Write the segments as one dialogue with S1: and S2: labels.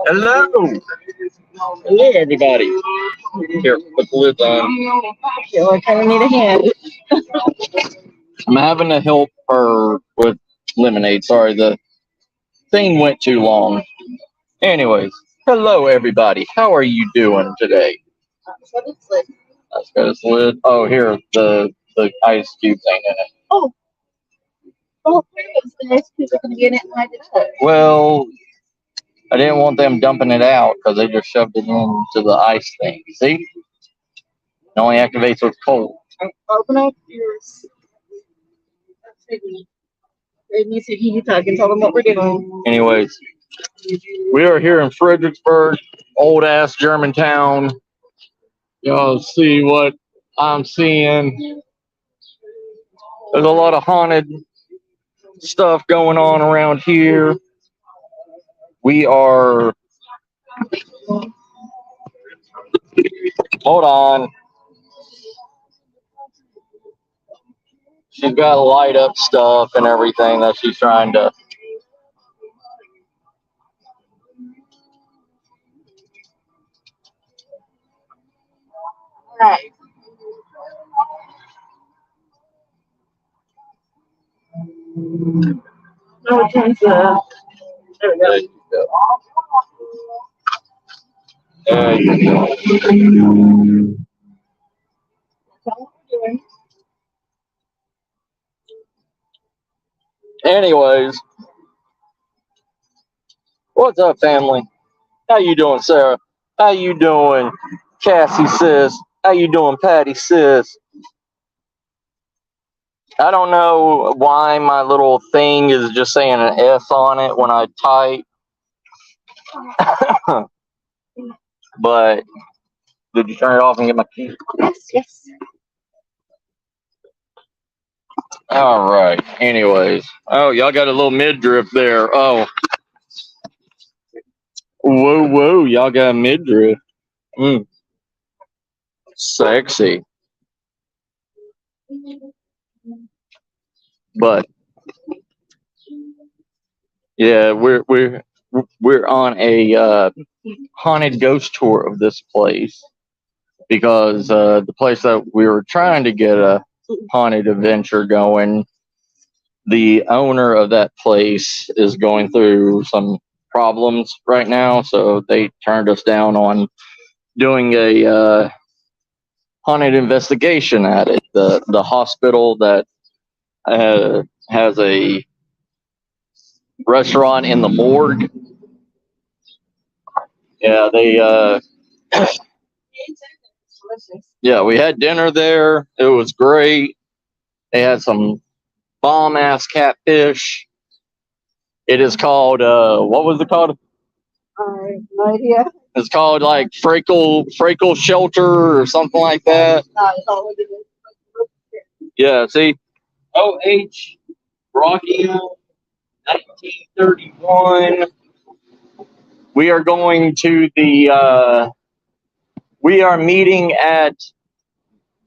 S1: Hello. Hello, everybody. Here, put the lid on.
S2: I kind of need a hand.
S1: I'm having to help her with lemonade. Sorry, the thing went too long. Anyways, hello, everybody. How are you doing today?
S2: So it's like,
S1: Let's go to this lid. Oh, here, the ice cubes ain't in it.
S2: oh, oh, it's the next people can get it and light it up.
S1: Well, I didn't want them dumping it out because they just shoved it into the ice thing. See? It only activates with cold.
S2: Open up yours. They need to hear you talk and tell them what we're doing.
S1: Anyways, we are here in Fredericksburg, old ass Germantown. Y'all see what I'm seeing? There's a lot of haunted stuff going on around here. We are. Hold on. She's got light up stuff and everything that she's trying to.
S2: All right. No, it turns there we go.
S1: There you go. There you go.
S2: That's all we're doing.
S1: Anyways, what's up, family? How you doing, Sarah? How you doing, Cassie sis? How you doing, Patty sis? I don't know why my little thing is just saying an S on it when I type, but did you turn it off and get my key?
S2: Yes, yes.
S1: All right. Anyways, oh, y'all got a little midriff there. Oh, whoa, whoa, y'all got a midriff. Sexy. But yeah, we're on a haunted ghost tour of this place because the place that we were trying to get a haunted adventure going, the owner of that place is going through some problems right now, so they turned us down on doing a haunted investigation at it. The hospital that has a restaurant in the morgue. Yeah, they yeah, we had dinner there. It was great. They had some bomb ass catfish. It is called what was it called?
S2: I have no idea.
S1: It's called like Freckle Shelter or something like that.
S2: It's all we do.
S1: Yeah, see? OH Rocky 1931. We are going to the we are meeting at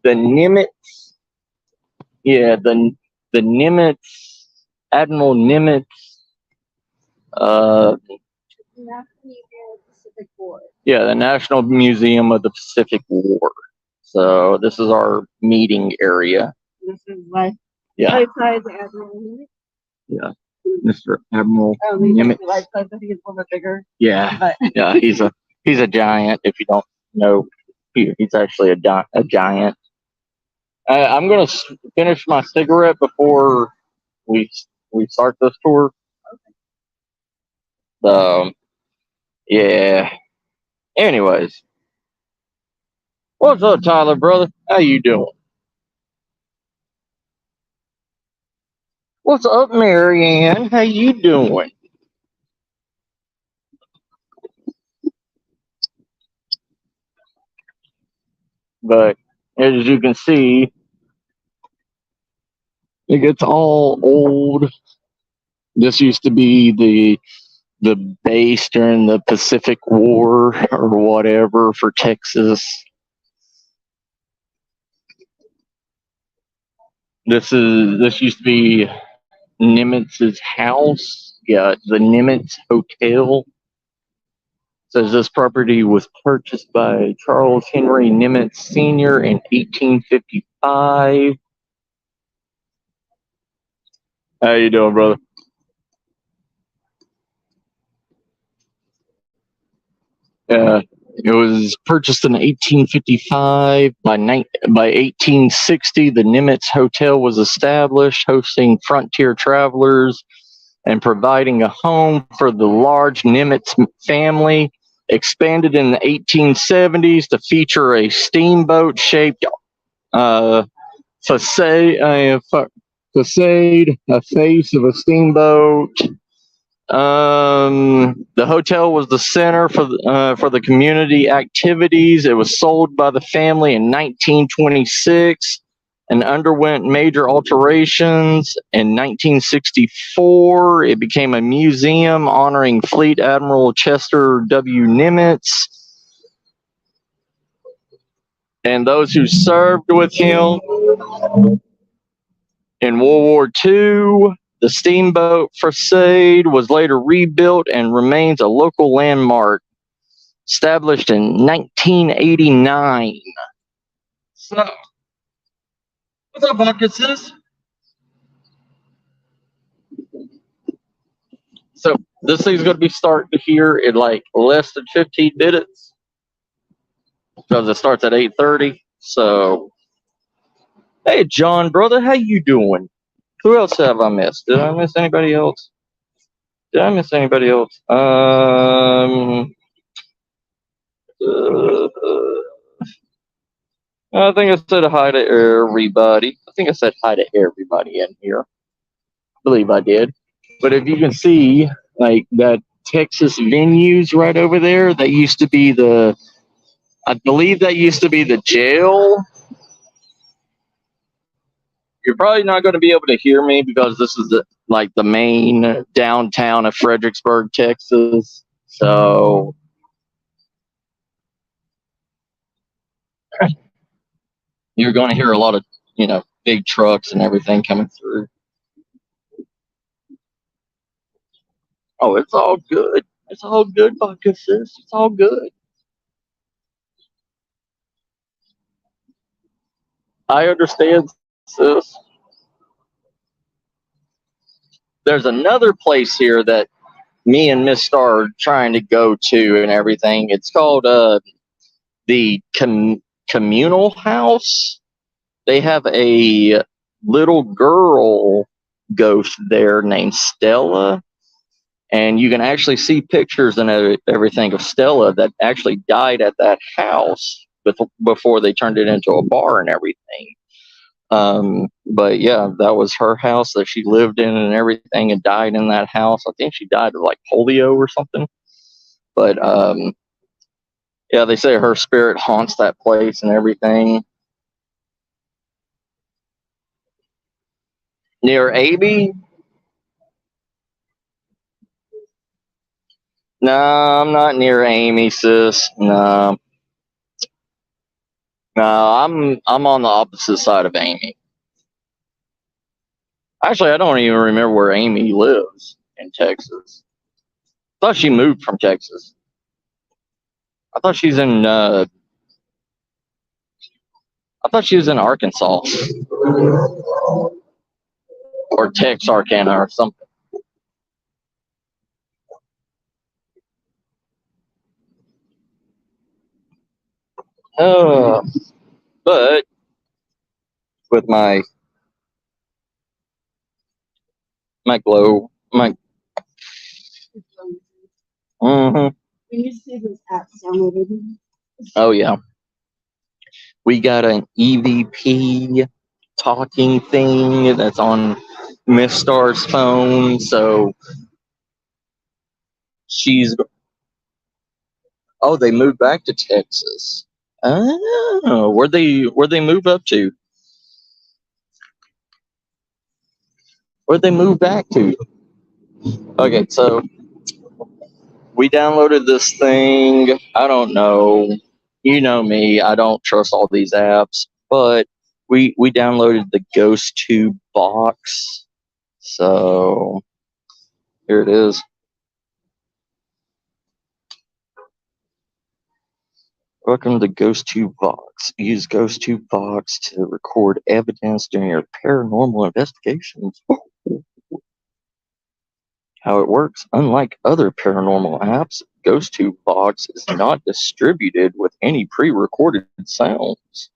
S1: the Nimitz. Yeah, the Nimitz, Admiral Nimitz.
S2: Pacific War.
S1: Yeah, the National Museum of the Pacific War. So this is our meeting area.
S2: This is like
S1: Yeah,
S2: outside the Admiral.
S1: yeah, Mr. Admiral
S2: Oh,
S1: Nimitz.
S2: like I think he's a little bit bigger.
S1: Yeah,
S2: But
S1: yeah, he's a giant. If you don't know, he's actually a giant. I'm gonna finish my cigarette before we we start this tour. Yeah. Anyways, what's up, Tyler, brother? How you doing? What's up, Marianne? How you doing? But as you can see, it gets all old. This used to be the base during the Pacific War or whatever for Texas. This used to be Nimitz's house. Yeah, the Nimitz Hotel. Says this property was purchased by Charles Henry Nimitz Sr. in 1855. How you doing, brother? It was purchased in 1855. By 1860, the Nimitz Hotel was established, hosting frontier travelers and providing a home for the large Nimitz family. Expanded in the 1870s to feature a steamboat-shaped facade, a face of a steamboat. The hotel was the center for the community activities. It was sold by the family in 1926 and underwent major alterations. In 1964, it became a museum honoring Fleet Admiral Chester W. Nimitz and those who served with him in World War II. The steamboat facade was later rebuilt and remains a local landmark, established in 1989. So, what's up, Bucketses? So, this thing's going to be starting here in like less than 15 minutes because it starts at 8:30. So, hey, John, brother, how you doing? Who else have I missed? Did I miss anybody else? I think I said hi to everybody. In here. I believe I did. But if you can see, like that Texas venues right over there, that used to be I believe that used to be the jail. You're probably not going to be able to hear me because this is the main downtown of Fredericksburg, Texas. So you're going to hear a lot of, big trucks and everything coming through. Oh, it's all good. It's all good, vodka sis. It's all good. I understand, sis. There's another place here that me and Miss Star are trying to go to and everything. It's called the Communal House. They have a little girl ghost there named Stella, and you can actually see pictures and everything of Stella that actually died at that house before they turned it into a bar and everything. But yeah, that was her house that she lived in and everything, and died in that house. I think she died of like polio or something. But yeah, they say her spirit haunts that place and everything. Near Aby? No, I'm not near Amy, sis. No. No, I'm on the opposite side of Amy. Actually, I don't even remember where Amy lives in Texas. I thought she moved from Texas. I thought she's in I thought she was in Arkansas or Texarkana or something. But with my glow, mm-hmm.
S2: When you see this app downloaded.
S1: Oh yeah, we got an EVP talking thing that's on Miss Star's phone, so they moved back to Texas. Oh, where'd they move up to? Where'd they move back to? Okay, so we downloaded this thing. I don't know. You know me. I don't trust all these apps, but we downloaded the Ghost Tube box. So here it is. Welcome to GhostTube Box. Use GhostTube Box to record evidence during your paranormal investigations. How it works: unlike other paranormal apps, GhostTube Box is not distributed with any pre-recorded sounds.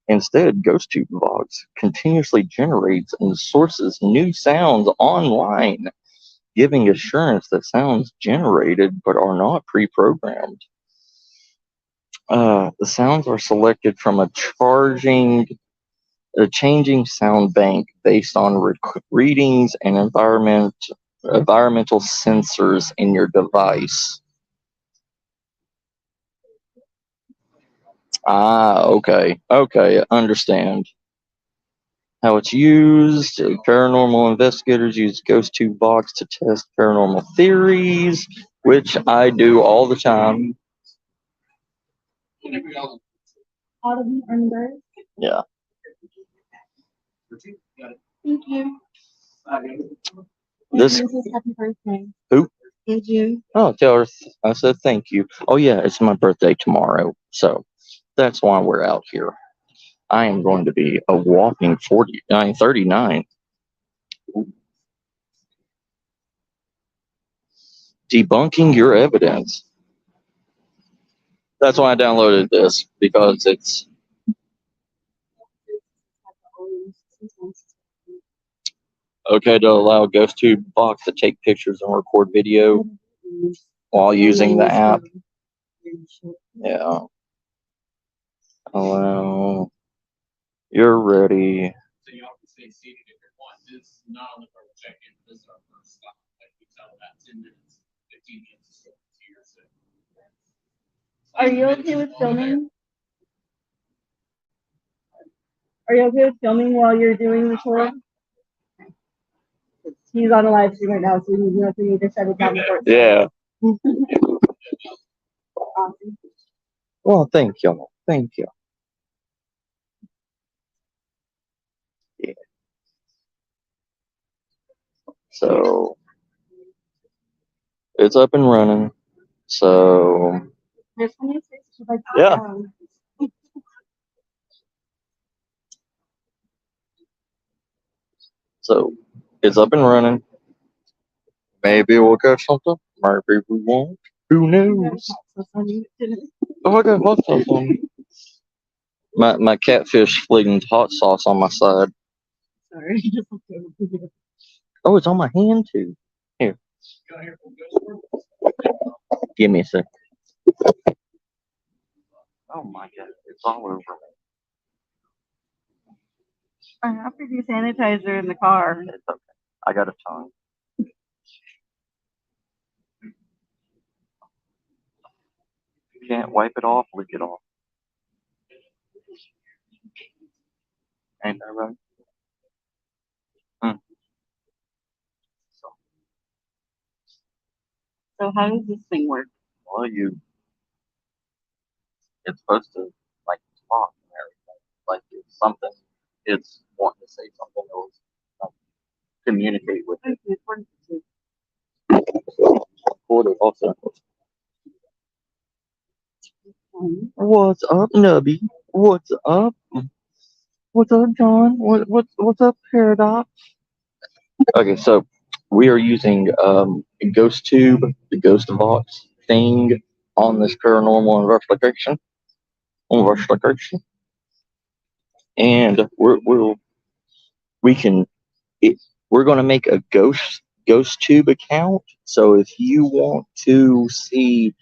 S1: Instead, GhostTube Box continuously generates and sources new sounds online, giving assurance that sounds generated but are not pre-programmed. The sounds are selected from a changing sound bank based on readings and environmental sensors in your device. Okay, understand. How it's used: paranormal investigators use GhostTube Box to test paranormal theories, which I do all the time.
S2: Autumn Ember.
S1: Yeah.
S2: Thank you.
S1: This
S2: Happy birthday.
S1: Who?
S2: Thank you.
S1: Oh, tell her I said thank you. Oh yeah, it's my birthday tomorrow, so that's why we're out here. I am going to be a whopping 39. Debunking your evidence. That's why I downloaded this, because it's okay to allow GhostTube Box to take pictures and record video while using the app. Yeah. Allow. You're ready.
S3: So you often stay seated if you want. This is not on the first check-in. This is our first stop. Like we tell about 10 minutes, 15 minutes to here. So.
S2: Are you okay with filming? Are you okay with filming while you're doing the tour? He's on a live stream right now, so we need to shut it down before.
S1: Yeah.
S2: Awesome.
S1: Well, thank you. Thank you. Yeah. So it's up and running. So
S2: There's plenty of space to like,
S1: yeah. So it's up and running. Maybe we'll catch something. Maybe we won't. Who knows? Oh, I got hot sauce on me. My catfish flinged hot sauce on my side.
S2: Sorry.
S1: Oh, it's on my hand too. Here, give me a sec. Oh my god, it's all over me.
S2: I have to do sanitizer in the car.
S1: It's okay. I got a tongue. You can't wipe it off, lick it off. Ain't that right?
S2: So how does this thing work?
S1: Well, it's supposed to like talk and everything. Like it's something. It's wanting to say something else. Like, communicate with it. Record it also. What's up, Nubby? What's up? What's up, John? What's up, Paradox? Okay, so we are using Ghost Tube, the Ghost Box thing on this paranormal investigation, and we can we're going to make a Ghost Tube account. So if you want to see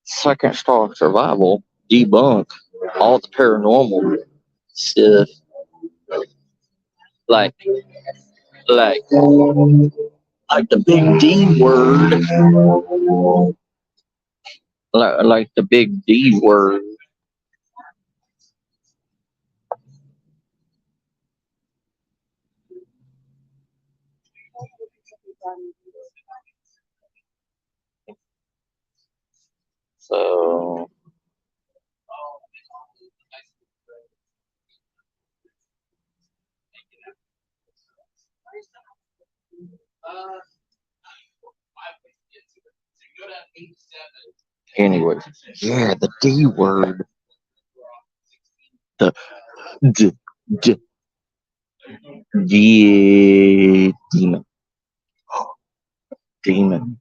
S1: Second Star Survival debunk all the paranormal stuff, like like the big D word, like the big D word. So
S3: So you go down 87
S1: Anyways, yeah, the D word. The d, d, yeah, demon. Demon.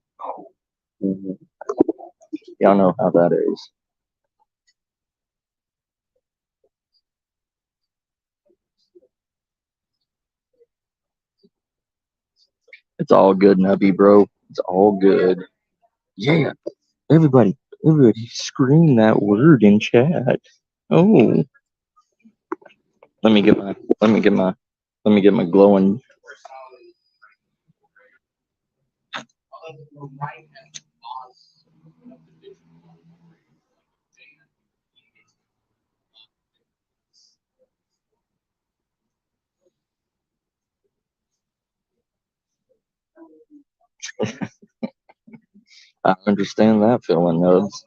S1: Y'all know how that is. It's all good, Nubby, bro. It's all good. Yeah, everybody, scream that word in chat. Oh, let me get my, let me get my, let me get my glowing. I understand that feeling, Nubs.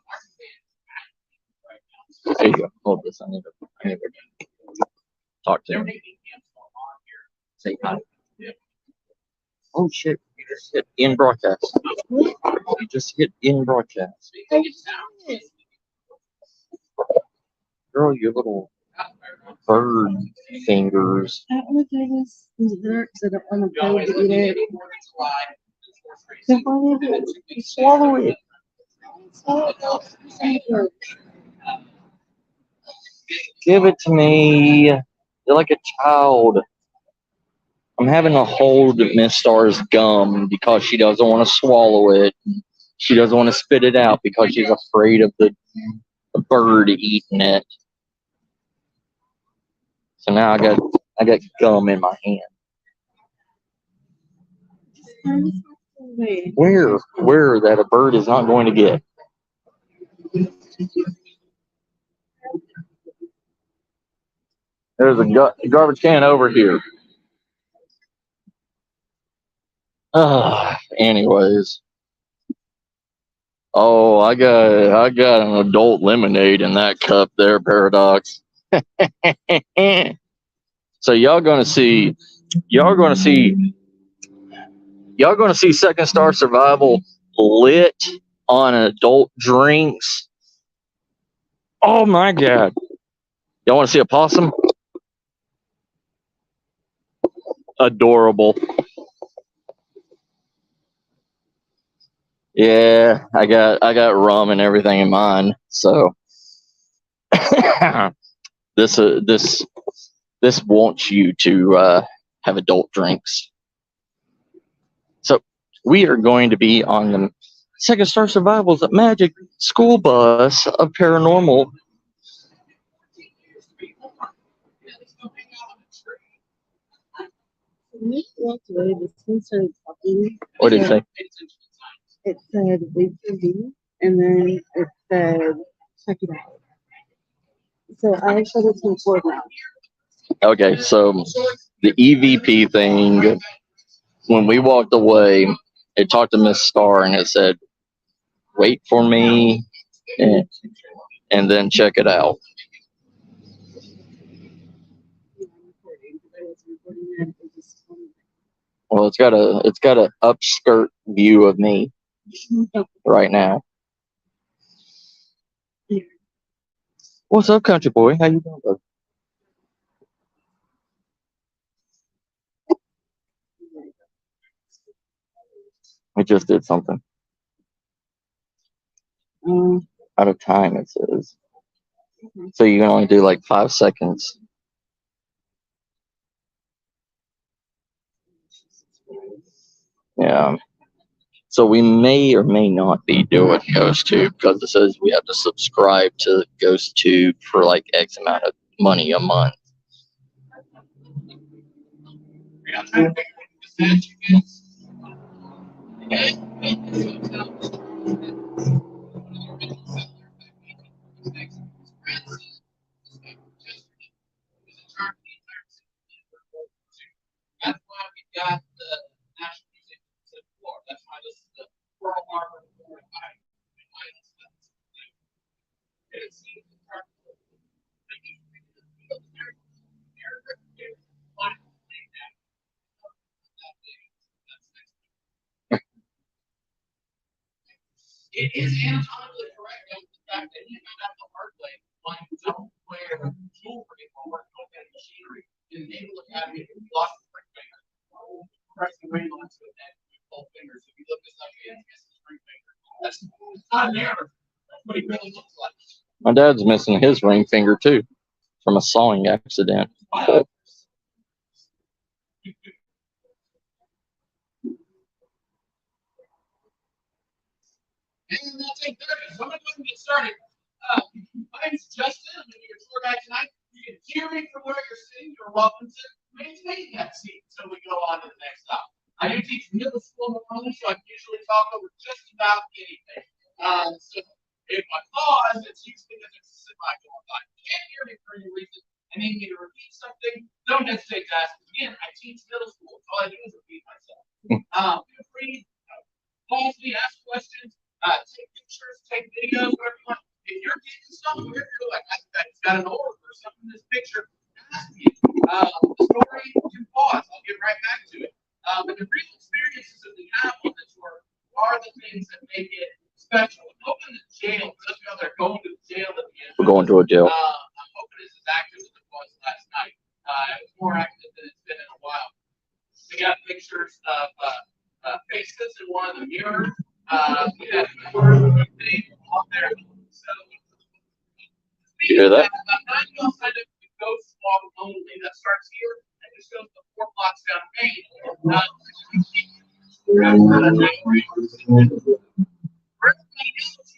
S1: There you go. Hold this. I need to talk to him. Say hi. Oh shit! You just hit in broadcast. You just hit in broadcast. Girl, your little bird fingers.
S2: I don't know if I was dessert because I don't want to go to eat it. So why did you swallow it?
S1: Give it to me. You're like a child. I'm having to hold Miss Star's gum because she doesn't want to swallow it. She doesn't want to spit it out because she's afraid of the bird eating it. So now I got gum in my hand. Where that a bird is not going to get. There's a garbage can over here. Anyways. Oh, I got an adult lemonade in that cup there, Paradox. So y'all gonna see Second Star Survival lit on adult drinks. Oh my god. Y'all wanna see a possum? Adorable. Yeah, I got rum and everything in mine. So this wants you to have adult drinks. So we are going to be on the Second Star Survival's Magic School Bus of Paranormal.
S2: When we walked away, the team started talking.
S1: What did it say?
S2: It said wait for me, and then it said check it out. So I shut it to record now.
S1: Okay, so the EVP thing, when we walked away, it talked to Miss Star and it said, wait for me and then check it out. Well, it's got a upskirt view of me right now. What's up, country boy? How you doing, bud? We just did something. Out of time, it says. So you can only do like 5 seconds. Yeah. So we may or may not be doing GhostTube because it says we have to subscribe to GhostTube for like X amount of money a month.
S3: That's why we got the National Museum of Florida. That's why this is the Pearl Harbor. It is anatomically correct. not there. That's what he really looks like.
S1: My dad's missing his ring finger too from a sawing accident.
S3: And that's 8:30. So I'm going to go ahead and get started. My name is Justin. I'm going to be your tour guide tonight. You can hear me from where you're sitting. You're welcome to maintain that seat until we go on to the next stop. I do teach middle school normally, so I can usually talk over just about anything. So if I pause, it's usually because it's a semi-qualified. If you can't hear me for any reason and need me to repeat something, don't hesitate to ask. Again, I teach middle school. So all I do is repeat myself. Feel free to pause me, ask questions. Take pictures, take videos, whatever you want. If you're getting something, if you're like, I've got an order or something in this picture, ask me. The story, you can pause. I'll get right back to it. But the real experiences that we have on this work are the things that make it special. I'm hoping the jail, those people that are going to the jail at the end.
S1: We're going to a jail.
S3: I'm hoping it's as active as it was last night. It was more active than it's been in a while. We got pictures of faces in one of the mirrors. We had things on there. So,
S1: you hear that?
S3: About 9 y'all signed up for the Ghost Walk only. That starts here and just goes to 4 blocks down Main. For everybody else, you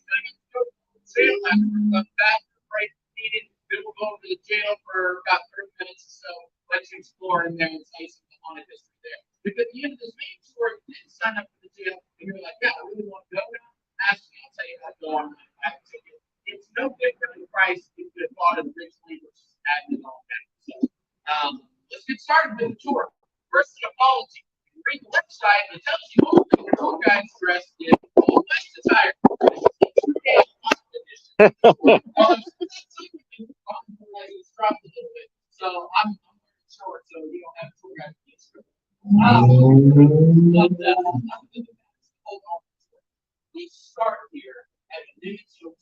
S3: got to go to jail after come back, break meeting. Then we'll go over to the jail for about 30 minutes or so. Let you explore in there and say something on a history there. Because at the end of this main tour, you didn't sign up for the jail, and you're like, yeah, I really want to go now. Ask me, I'll tell you how to go on my ticket. It's no different in price if you had bought it originally versus adding it on back. So let's get started with the tour. First, an apology. You read the website, and it tells you all that your tour guide's dressed in full West attire. Dropped a little bit. So I'm wearing shorts, so you don't have tour guide. Hold on. We start here at the Nimitz Hotel.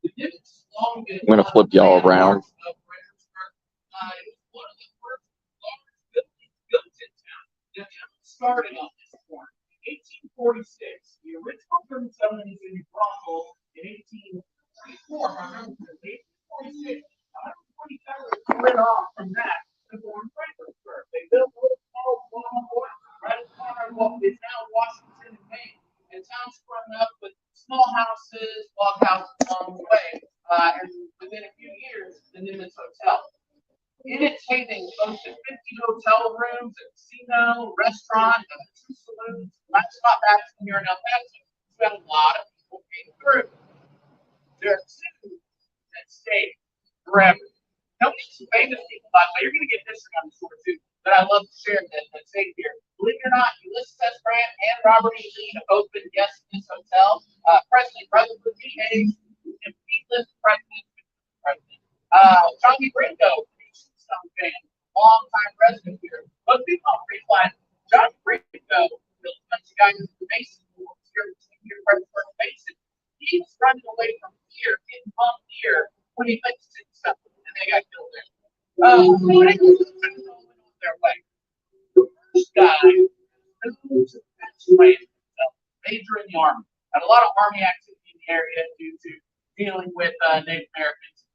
S3: The Nimitz long been.
S1: I'm gonna flip y'all around.
S3: It was one of the first large buildings built in town. The town started on this corner in 1846. The original urban settlement is in Bronco in 1844. 1846. 120 settlers split off from that to form Fredericksburg. They built a little small one right at the corner of what is now Washington and Maine. And town sprung up with small houses, log houses along the way. And within a few years, the Nimitz Hotel. In its heyday, boasted 50 hotel rooms, a casino, restaurant, and 2 saloons. That's not bad from here in El Paso. It's got a lot of people came through. There are 2 that stayed forever. Now, we have some famous people, by the way. You're going to get history on the tour, too, that I love to share that stayed here. Believe it or not, Ulysses S. Grant and Robert E. Lee have both been guests in this hotel. President Rutherford B. Hayes, and Peatless President. Johnny Ringo, some fan, long-time resident here. Most people don't realize Johnny Ringo, the bunch of guys in the Mason Wars here in Fredericksburg Mason, he was running away from here, getting bumped here when he went to do something, and they got killed there. But it was on their way. The first guy who was major in the Army. Had a lot of Army activity in the area due to dealing with Native Americans.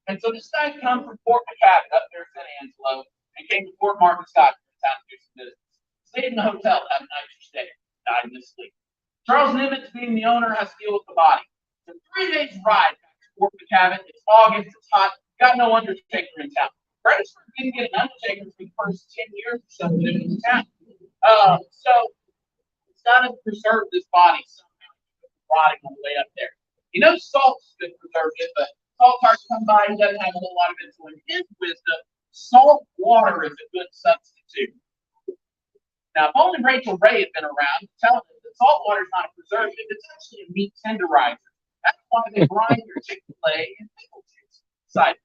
S3: And so this guy come from Fort McCabe up there in San Angelo and came to Fort Marvin Scott in town to do some business. Stayed in the hotel, had a nice stay, died in his sleep. Charles Nimitz, being the owner, has to deal with the body. It's a 3 days ride back to Fort McCabe. It's August, it's hot, got no undertaker in town. Fredericksburg didn't get an undertaker for the first 10 years or so that it was in town. So it's got to preserve this body somehow. Rotting on the way up there. You know, salt's good preservative, but salt hard to come by, he doesn't have a whole lot of it. So in his wisdom, salt water is a good substitute. Now, if only Rachel Ray had been around, tell them that salt water is not a preservative, it's actually a meat tenderizer. That's why they brine your Chick-fil-A and pickle juice. Side.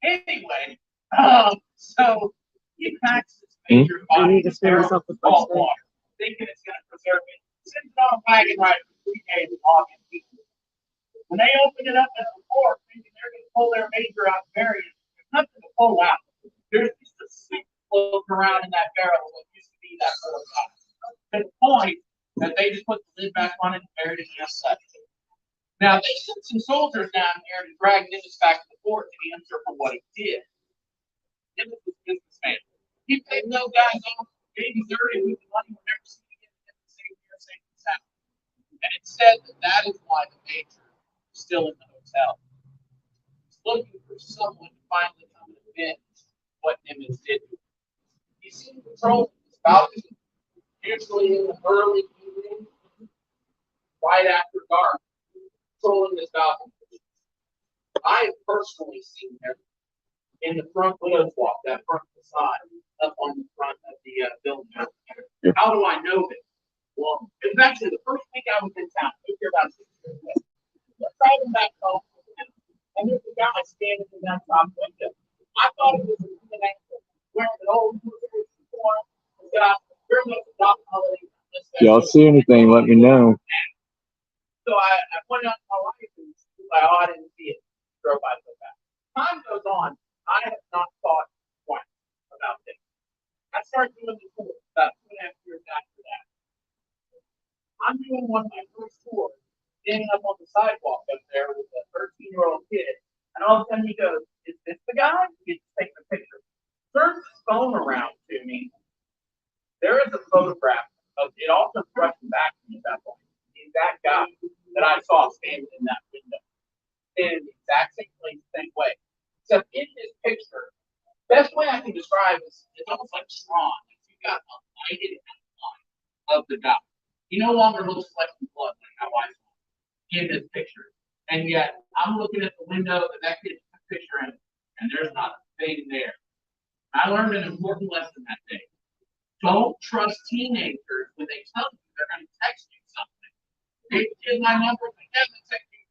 S3: Anyway, so he packs this major body of salt water, thinking it's going to preserve it. Sends it on a wagon ride for 3 days in August. When they open it up at the port, thinking they're going to pull their major out and bury it, there's nothing to pull out. There's just a stick floating around in that barrel that used to be that full top. To the point that they just put the lid back on it and buried it in the outside. Now, they sent some soldiers down here to drag Nimitz back to the fort to answer for what he did. Nimitz was a businessman. He paid no guys off, gave him 30 with the money whenever he get in the same year, same town. And it said that is why the major is still in the hotel. He's looking for someone to finally come and avenge what Nimitz did to him. He's seen patrolling his balcony, usually in the early evening, right after dark, patrolling his balcony. I have personally seen him in the front widow's walk, that front facade, up on the front of the building. How do I know this? Well, it was actually the first week I was in town. I was here about 6 years ago. Let's driving back home, and there's a guy standing in that top window. I thought it was a human angel wearing an old uniform. He's got very much a Doc Holiday.
S1: Y'all see anything, let me know.
S3: So I pointed out to my wife and she was like, oh, I didn't see it. Drove by so fast. Time goes on. I have not thought twice about this. I started doing this tour about 2.5 years after that. I'm doing one of my first tours, standing up on the sidewalk up there with a 13-year-old kid, and all of a sudden he goes, is this the guy? He's taking a picture. Turns his phone around to me. There is a photograph of it also rushing back to me at that point. He's that guy that I saw standing in that window. In the exact same place, same way. Except in his picture, best way I can describe is it's almost like Tron. You got a lighted outline of the guy. He no longer looks flesh and blood like how I saw him in this picture. And yet I'm looking at the window that kid took a picture in, and there's not a thing there. I learned an important lesson that day. Don't trust teenagers when they tell you they're going to text you something. They give my number, they never text you.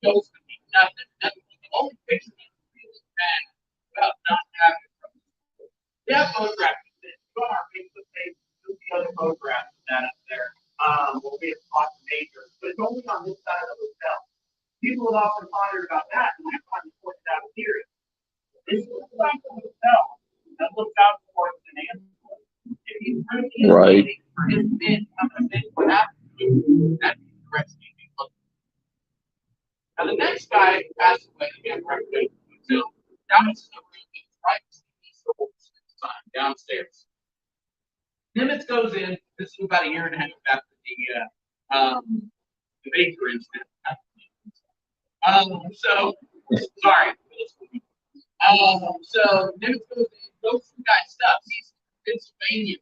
S3: Goes to me nothing. The only picture that's really bad about not having it from the school. Yeah, photographs. Go on our Facebook page. You'll see other photographs of that up there. We'll be a spot major, but it's only on this side of the hotel. People have often pondered about that, and I finally pointed out a theory. This is the side of the hotel that looks out towards an answer. If he's really waiting for his men to come and think what happened to him, that's the direction you need to look. Now the next guy who passed away again, right away, so down in the room that's right east of the downstairs. Nimitz goes in. This is about a year and a half after the Baker incident. So sorry. So Nimitz goes in, goes through guys' stuff. He's in Pennsylvania.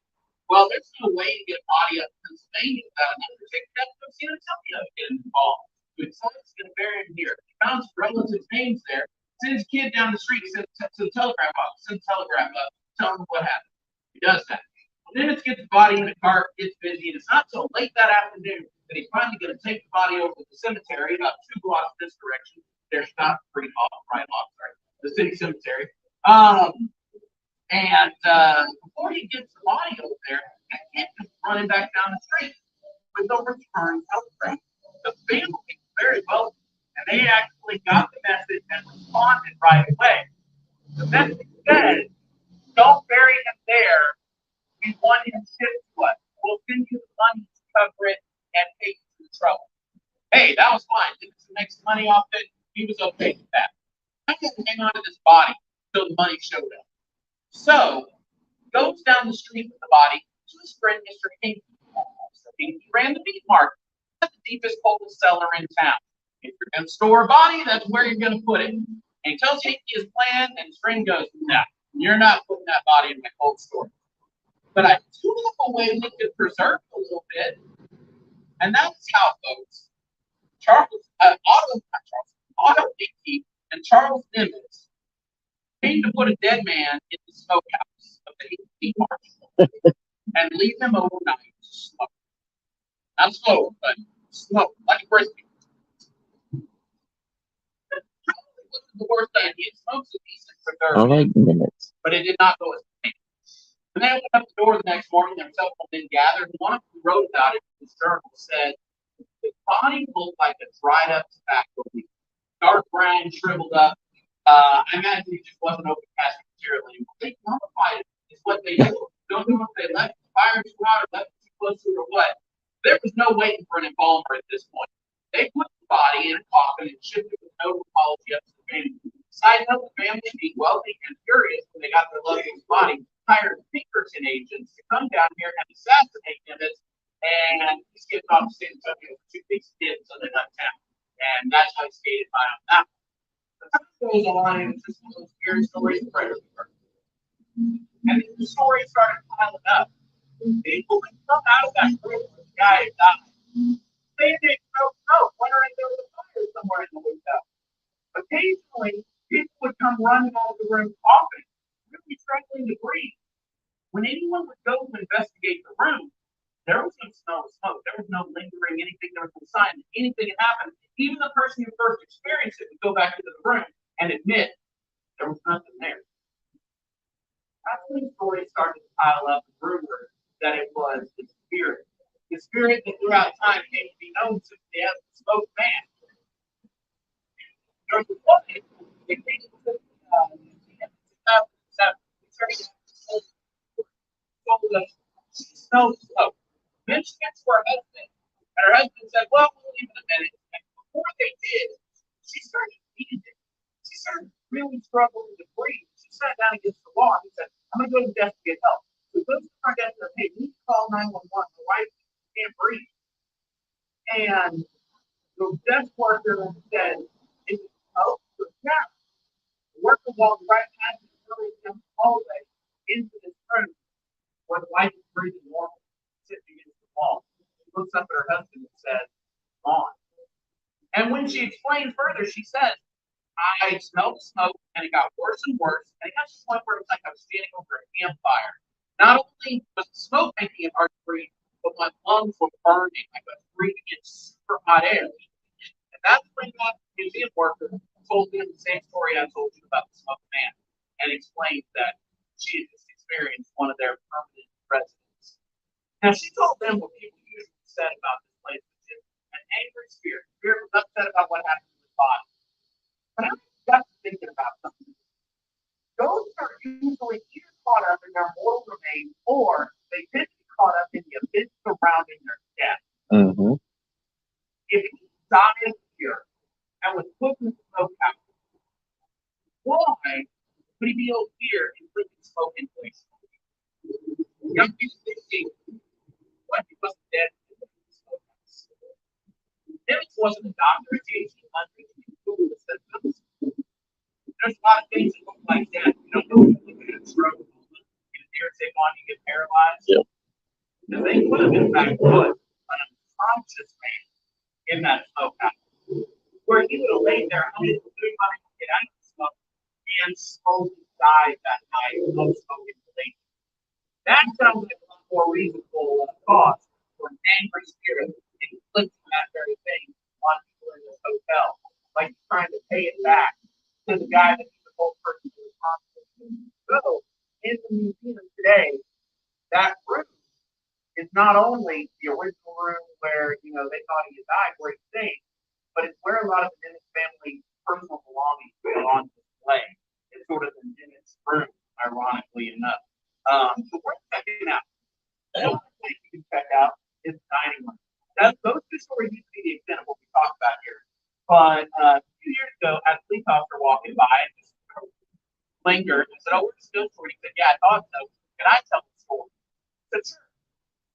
S3: Well, there's no way to get a body up in Pennsylvania without an undertaker. That's what San Antonio getting involved. So he's going to bury him here. He found some relatives' names there. Sends a kid down the street, sends the telegraph office, sends a telegraph up, tell him what happened. He does that. Well, Nimitz gets the body in the cart, gets busy, and it's not till late that afternoon that he's finally going to take the body over to the cemetery about 2 blocks this direction. There's not right off, sorry, the city cemetery. And before he gets the body over there, a kid comes running back down the street with a return telegram. The family is very wealthy, and they actually got the message and responded right away. The message said, don't bury him there. We want him shipped to us. We'll send you the money to cover it and pay you for the trouble. Hey, that was fine. Didn't make some money off it. He was okay with that. I had to hang on to this body until the money showed up. So, goes down the street with the body to his friend, Mr. Hinky. Mr. Hinky ran the meat market. That's the deepest, coldest cellar in town. If you're going to store a body, that's where you're going to put it. And he tells Hinky his plan, and his friend goes, no, you're not putting that body in my cold storage. But I do have a way we could preserve it a little bit. And that's how, folks, Otto Hinky and Charles Nimitz came to put a dead man in the smokehouse of the Hinky Marshal and leave him overnight to smoke. Not smoke, but smoke, like a brisket. Probably wasn't the worst idea. He smokes a decent preserve, but it did not go as planned. When they opened up the door the next morning, there were several men gathered, and one of them who wrote about it in his journal said, the body looked like a dried up tobacco leaf, dark brown, shriveled up. I imagine he just wasn't open casting material anymore. They mummified it, is what they do. Don't know if they left the fire too hot or left it too close to it or what. There was no waiting for an embalmer at this point. They put the body in a coffin and shipped it with no apology up to the family. Side note, the family, being wealthy and furious when they got their loved one's body, hired Pinkerton agents to come down here and assassinate Nimitz, and he skipped off the same subject for 2 weeks kids, so they left town. And that's how he skated by on that one. The time goes on, and it's just one of those weird stories of Fredericksburg. And then the story started piling up. People would come out of that room when the guy had died. They didn't know, wondering if there was a fire somewhere in the hotel. Occasionally, people would come running out of the room coughing, really struggling to breathe. When anyone would go to investigate the room, there was no smell of smoke. There was no lingering anything. There was no sign that anything had happened. Even the person who first experienced it would go back into the room and admit there was nothing there. That's when the story started to pile up and rumors that it was the spirit. The spirit that throughout time came to be known simply as the smoke man. There was a woman that came to 2007. Told us she smelled smoke. Then she gets to her husband, and her husband said, "Well, we'll leave in a minute." And before they did, she started wheezing. She started really struggling to breathe. She sat down against the wall and said, "I'm going to go to the desk to get help." So he goes to the front desk and says, "Hey, you need to call 911. My wife can't breathe." And the desk worker said, "Is it smoke?" He goes, "Yeah." The worker walked right past him and all the way into this room where the wife is breathing normal, sitting against the wall. She looks up at her husband and says, "Gone." And when she explained further, she said, "I smelled smoke and it got worse and worse. And it got to the point where it was like I was standing over a campfire. Not only was the smoke making it hard to breathe, but my lungs were burning. I was breathing in super hot air." And that's when that museum worker told him the same story I told you about the smoke man and explained that she had just experienced one of their permanent residents. Now, she told them what people usually said about this place, which is an angry spirit. Spirit was upset about what happened to his body. But I got to thinking about something. Those are usually either caught up in their mortal remains or they tend to be caught up in the abyss surrounding their death.
S1: Mm-hmm.
S3: If he died here and was put in the smokehouse, why would he be over here and bringing smoke into a young people thinking, what, he wasn't dead in the smokehouse? Nimitz wasn't a doctor in the 1800s. He Googled the symptoms. There's a lot of things that look like that. You don't know if you look at a stroke, you get an irritate on, you get paralyzed.
S1: Yep.
S3: So they could have, in fact, put an unconscious man in that smokehouse, where he would have laid there unable to get out of the smoke and slowly died that night of smoke inhalation. That sounds like a lot more reasonable cause for an angry spirit inflicting that very thing on people in this hotel, like trying to pay it back to the guy that he's the whole person who was responsible. So, in the museum today, that room is not only the original room where they thought he had died, where he's staying, but it's where a lot of the Nimitz family personal belongings are on display. It's sort of the Nimitz room, ironically enough. So we're checking out. Another place you can check out is the dining room. Those two stories used to be the extent of what we talked about here. But a few years ago, as a police officer walking by, and just lingered and said, "Oh, we're just still story." He said, "Yeah, I thought so. Can I tell the story?" I said, "Sure."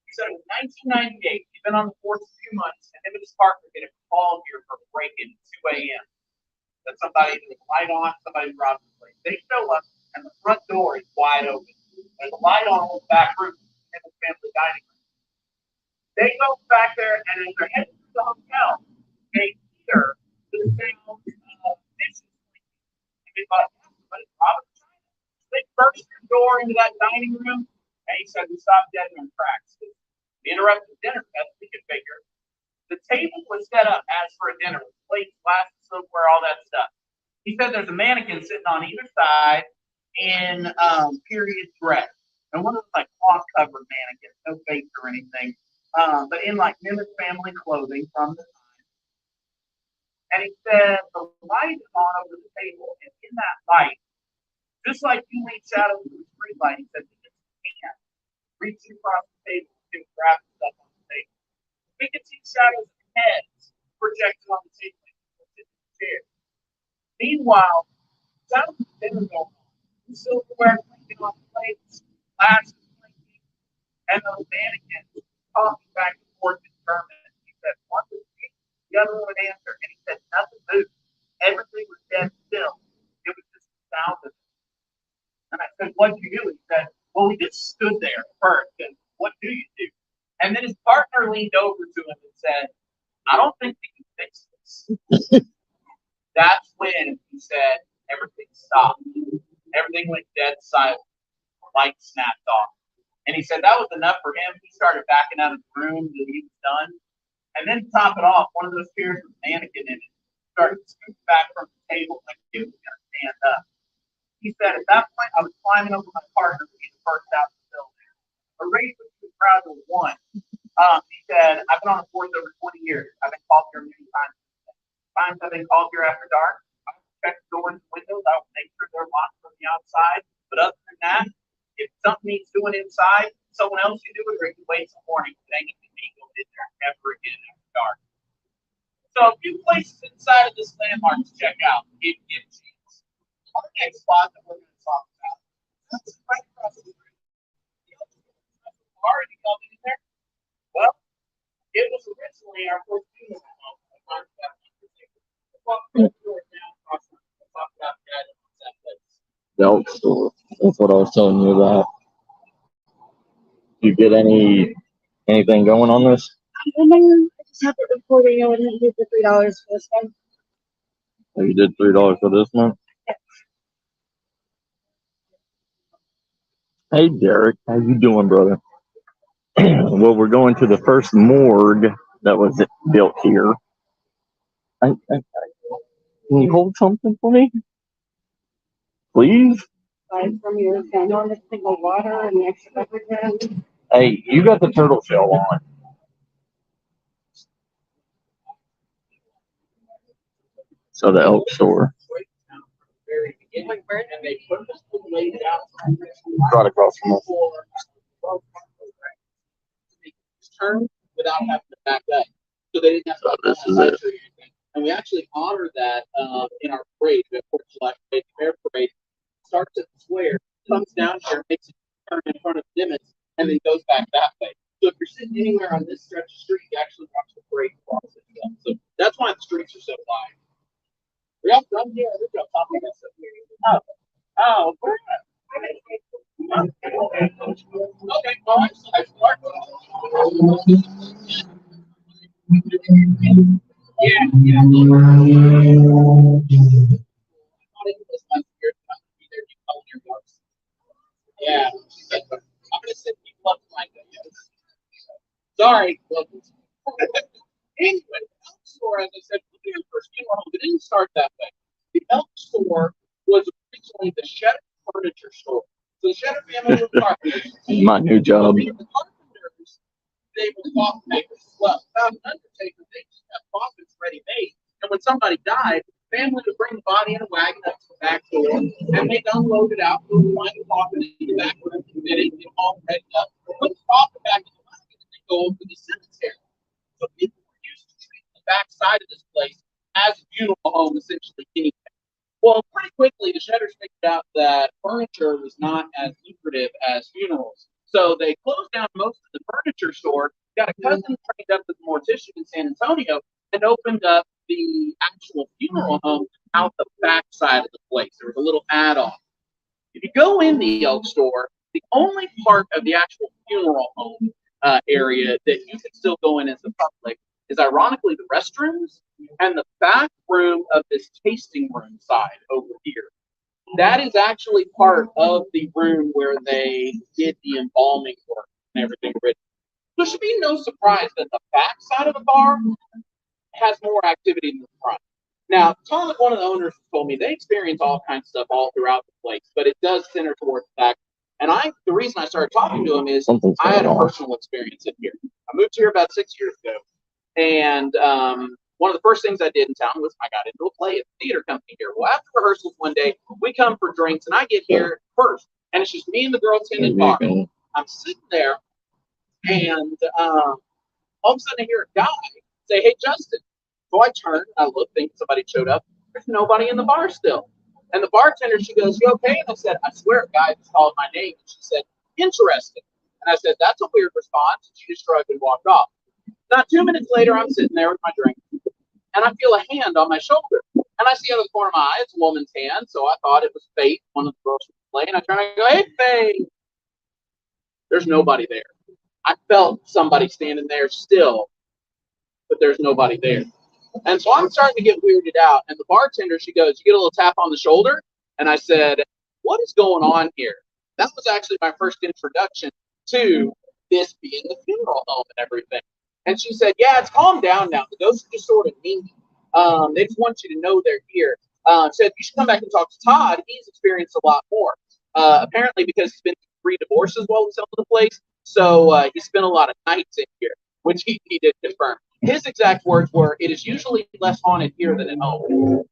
S3: He said, "It was 1998. He'd been on the force a few months, and him and his partner get a call here for a break-in at 2 a.m. That somebody with a light on, somebody robbed the place. They show up, and the front door is wide open. There's a light on in the back room in the family dining room. They go back there, and as they're heading to the hotel, they hear the sound of dishes clinking. And they thought, somebody's robbing the china. They burst the door into that dining room, and he said, "We stopped dead in our tracks. The interrupted dinner test, we could figure." The table was set up as for a dinner with plates, glasses, silverware, all that stuff. He said there's a mannequin sitting on either side in period dress. And one of those like cloth covered mannequins, no face or anything. But in like Nimitz family clothing from the time. And he said the light is on over the table, and in that light, just like you lead shadows to the street light, he said, "We can see hands reaching across the table to grab stuff on the table. We can see shadows of heads projected on the table in the chair. Meanwhile, sound of dinner going on. Silverware clinking on plates, glasses clinking, and those mannequins talking back and forth in German. He said, one would speak, the other would answer, and he said, nothing moved. Everything was dead still. It was just the sound of it. And I said, what do you do? He said, well, we just stood there first, and what do you do? And then his partner leaned over to him and said, I don't think we can fix this. That's when he said everything stopped. Everything went dead silent. The light snapped off. And he said that was enough for him. He started backing out of the room that he was done. And then to top it off, one of those chairs with a mannequin in it started scooting back from the table like he was going to stand up. He said at that point, I was climbing over my partner to be the first out of the building. A race which he was proud to have won. He said, I've been on the force over 20 years. I've been called here many times. Times I've been called here after dark. I will check the doors and windows. I will make sure they're locked from the outside. But other than that, if something needs doing inside, someone else can do it, or you can wait till morning. It ain't gonna be me going in there ever again after dark. So a few places inside of this landmark to check out. If you get a chance. Our next spot that we're going to talk about, that's right across the street. Already coming in there. Well, it was originally our first funeral home.
S1: The Elk store. That's what I was telling you about. You get anything going on this?
S2: I just have it recording. I wouldn't do the $3 for this one.
S1: Oh, you did $3 for this one? Hey Derek, how you doing, brother? Well, we're going to the first morgue that was built here. Can you hold something for me? Please?
S2: Aside from your enormous single water and the extra beverages.
S1: Hey, you got the turtle shell on. So the Elk store. Right across from us.
S3: Turn without having to back up. So they didn't have to.
S1: This is it.
S3: And we actually honored that in our parade. We have 4th of July parade, fair parade. Starts at the square, comes down here, makes a turn in front of Nimitz, and then goes back that way. So if you're sitting anywhere on this stretch of street, you actually watch the parade cross itself. So that's why the streets are so wide. Are y'all done here? We're going to talk about stuff here. Oh, we're okay, all right. So I start. Yeah. Yeah. I'm gonna send people up to my videos. Sorry. Anyway, the Elk store, as I said, look at your first funeral home. It didn't start that way. The Elk store was originally the Shedder furniture store. So the Shedder family were carpenters.
S1: My new job.
S3: The carpenters, they were coffin makers as well. Without an undertaker, they just had coffins ready made. And when somebody died, the family would bring the body in a wagon up to the back door, and they'd unload it out, find the coffin in the back room, and it all ready up, put the coffin back in the wagon, and then go over to the cemetery. So people were used to treating the back side of this place as a funeral home, essentially anyway. Well, pretty quickly, the Shedders figured out that furniture was not as lucrative as funerals. So they closed down most of the furniture store, got a cousin trained up as a mortician in San Antonio, and opened up the actual funeral home out the back side of the place. There was a little add-on. If you go in the Elk store, the only part of the actual funeral home area that you can still go in as the public is ironically the restrooms and the back room of this tasting room side over here. That is actually part of the room where they did the embalming work and everything written. There should be no surprise that the back side of the bar has more activity than the front. Now, Tom, one of the owners, told me they experience all kinds of stuff all throughout the place, but it does center towards the back. And the reason I started talking to him is I had a personal experience in here. I moved here about 6 years ago, and one of the first things I did in town was I got into a play at the theater company here. Well, after rehearsals one day, we come for drinks, and I get here first, and it's just me and the girls in the bar. I'm sitting there, and all of a sudden I hear a guy say, "Hey, Justin." So I turned and I looked, thinking somebody showed up. There's nobody in the bar still. And the bartender, she goes, "You okay?" And I said, "I swear a guy just called my name." And she said, "Interesting." And I said, "That's a weird response." And she just shrugged and walked off. Not 2 minutes later, I'm sitting there with my drink, and I feel a hand on my shoulder. And I see out of the corner of my eye, it's a woman's hand. So I thought it was Faith, one of the girls from the play. And I turn and I go, "Hey, Faith." There's nobody there. I felt somebody standing there still, but there's nobody there. And so I'm starting to get weirded out. And the bartender, she goes, "You get a little tap on the shoulder?" And I said, "What is going on here?" That was actually my first introduction to this being the funeral home and everything. And she said, "Yeah, it's calmed down now. The ghosts are just sort of needy. They just want you to know they're here." Said, "You should come back and talk to Todd. He's experienced a lot more. Apparently, because he's been through 3 divorces while he's selling the place. So he spent a lot of nights in here," which he did confirm. His exact words were, "It is usually less haunted here than at home."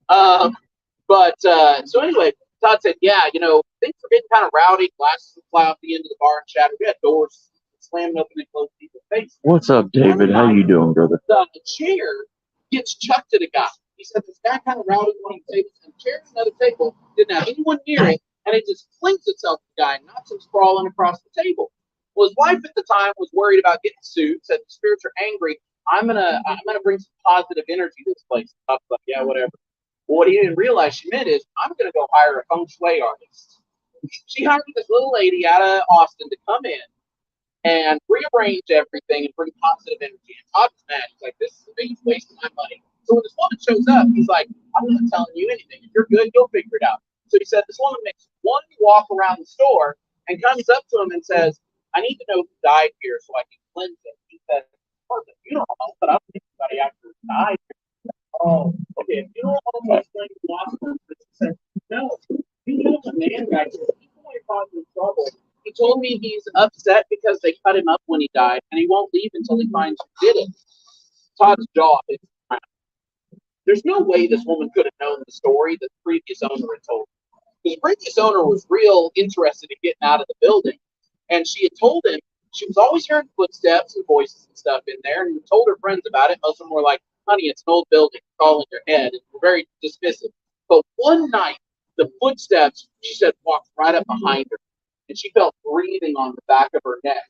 S3: So anyway, Todd said, "Yeah, things were getting kind of rowdy. Glasses would fly off the end of the bar and shatter. We had doors slamming open and closed people's faces.
S1: What's up, David? How you doing, brother?
S3: The chair gets chucked at a guy. He said this guy kind of rowdy one of the tables, and the chair at another table didn't have anyone near it, and it just flings itself at the guy and knocks him sprawling across the table." Well, his wife at the time was worried about getting sued, said the spirits are angry. I'm gonna bring some positive energy to this place. I was like, "Yeah, whatever." Well, what he didn't realize she meant is, "I'm gonna go hire a feng shui artist." She hired this little lady out of Austin to come in and rearrange everything and bring positive energy. And Todd was mad. He's like, "This is the biggest waste of my money." So when this woman shows up, he's like, "I'm not telling you anything. If you're good, you'll figure it out." So he said, this woman makes one walk around the store and comes up to him and says, "I need to know who died here so I can cleanse it." He said, "Oh, the funeral home, but I don't think anybody actually died." Oh, okay. If you don't want to explain the hospital, he said, "No, you know the man back here. He's only causing trouble. He told me he's upset because they cut him up when he died, and he won't leave until he finds who did it." Todd's jaw is flat. There's no way this woman could have known the story that the previous owner had told her. Because the previous owner was real interested in getting out of the building, and she had told him she was always hearing footsteps and voices and stuff in there, and told her friends about it. Most of them were like, "Honey, it's an old building, it's all in your head," and were very dismissive. But one night, the footsteps, she said, walked right up behind her, and she felt breathing on the back of her neck.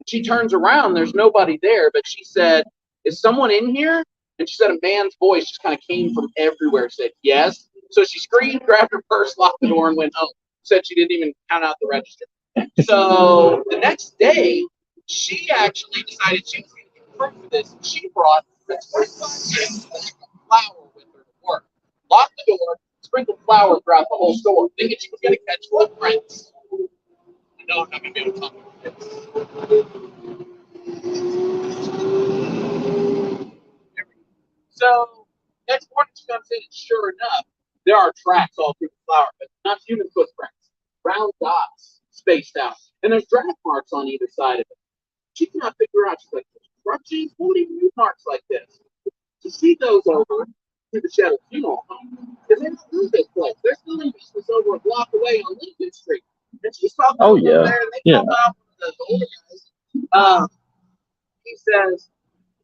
S3: She turns around, there's nobody there, but she said, "Is someone in here?" And she said a man's voice just kind of came from everywhere, said, "Yes." So she screamed, grabbed her purse, locked the door, and went home. Said she didn't even count out the register. So the next day, she actually decided she was going to get proof of this. She brought a 25 cents of flour with her to work, locked the door, sprinkled flour throughout the whole store, thinking she was going to catch footprints. No, I'm not going to be able to talk about it. So next morning she comes in, and sure enough, there are tracks all through the flour, but not human footprints. Round dots spaced out, and there's drag marks on either side of it. She cannot figure out. She's like, "Scrunchies, what do you mean marks like this?" So she goes over to the Shadow Funeral Home because they don't do this place. They're still in business over a block away on Lincoln Street, and she's talking
S1: Oh
S3: to them
S1: yeah,
S3: there, and they
S1: yeah.
S3: come out with the older guys. He says,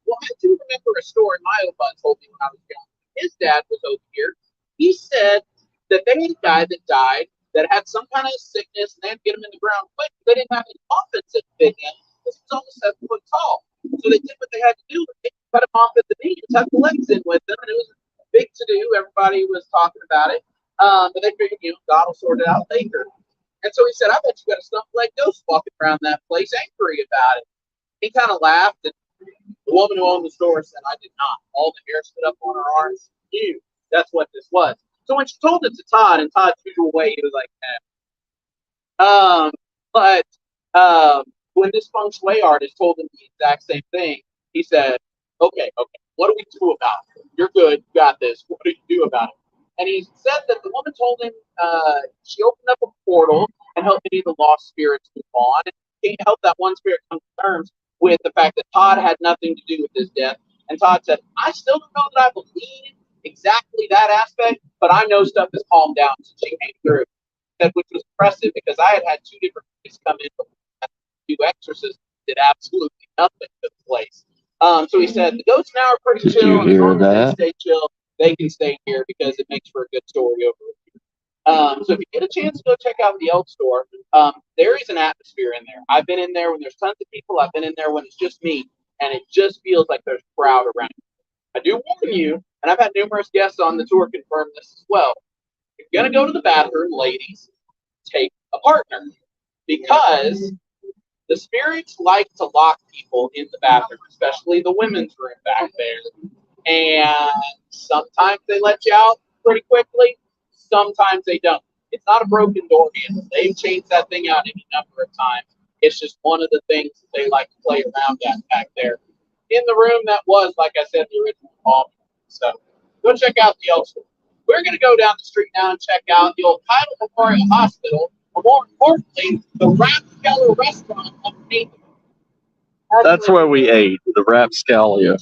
S3: "Well, I do remember a story my old bud told me when I was young. His dad was over here. He said that they had a guy that died that had some kind of sickness, and they had to get him in the ground quick. They didn't have any coffins that fit him. This was almost 7 foot tall. So they did what they had to do. They cut him off at the knee and tucked the legs in with them, and it was a big to do. Everybody was talking about it. But they figured, God will sort it out later." And so he said, "I bet you got a stump leg ghost walking around that place angry about it." He kind of laughed, and the woman who owned the store said, "I did not." All the hair stood up on her arms. She knew that's what this was. So when she told it to Todd, in Todd's usual way, he was like, "Eh." But when this feng shui artist told him the exact same thing, he said, "Okay, what do we do about it? You're good, you got this. What do you do about it?" And he said that the woman told him she opened up a portal and helped many of the lost spirits move on. And he helped that one spirit come to terms with the fact that Todd had nothing to do with his death. And Todd said, "I still don't know that I believe exactly that aspect, but I know stuff has calmed down since she came through." That which was impressive because I had 2 different things come in, do exorcisms, did absolutely nothing to the place. So he said the goats now are pretty
S1: Did
S3: chill.
S1: you
S3: As
S1: hear
S3: long as
S1: that?
S3: they stay chill, they can stay here because it makes for a good story over here. So if you get a chance to go check out the elk store, there is an atmosphere in there. I've been in there when there's tons of people. I've been in there when it's just me, and it just feels like there's a crowd around. I do warn you, and I've had numerous guests on the tour confirm this as well. If you're gonna go to the bathroom, ladies, take a partner because the spirits like to lock people in the bathroom, especially the women's room back there. And sometimes they let you out pretty quickly, sometimes they don't. It's not a broken door handle. They've changed that thing out any number of times. It's just one of the things that they like to play around at back there. In the room that was, like I said, the original hall. So go check out the Elk Store. We're going to go down the street now and check out the old Title Memorial Hospital, or more importantly, the Rathskeller Restaurant underneath it.
S1: That's where we ate the rapscallion.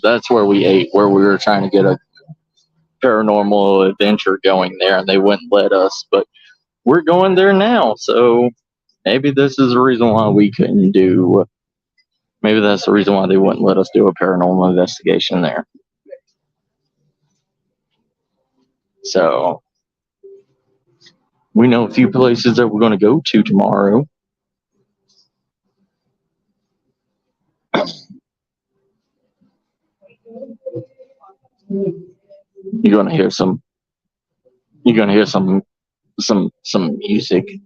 S1: That's where we ate, where we were trying to get a paranormal adventure going there, and they wouldn't let us. But we're going there now, so maybe this is the reason why we couldn't do. Maybe that's the reason why they wouldn't let us do a paranormal investigation there. So we know a few places that we're going to go to tomorrow. You're going to hear some. You're going to hear some music.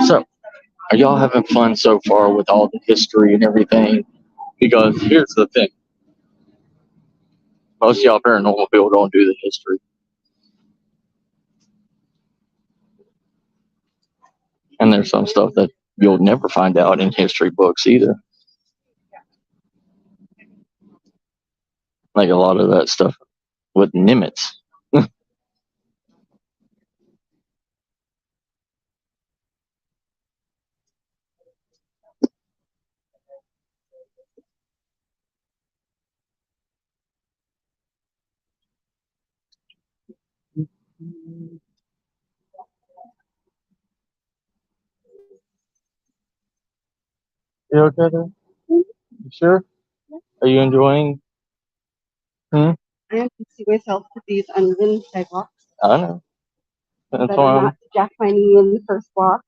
S1: So, are y'all having fun so far with all the history and everything? Because here's the thing. Most of y'all paranormal people don't do the history. And there's some stuff that you'll never find out in history books either. Like a lot of that stuff with Nimitz. You okay there? You sure? Are you enjoying?
S2: I have to see myself with these uneven sidewalks.
S1: I know. That's
S2: Better
S1: why
S2: not jack my knee in the first block.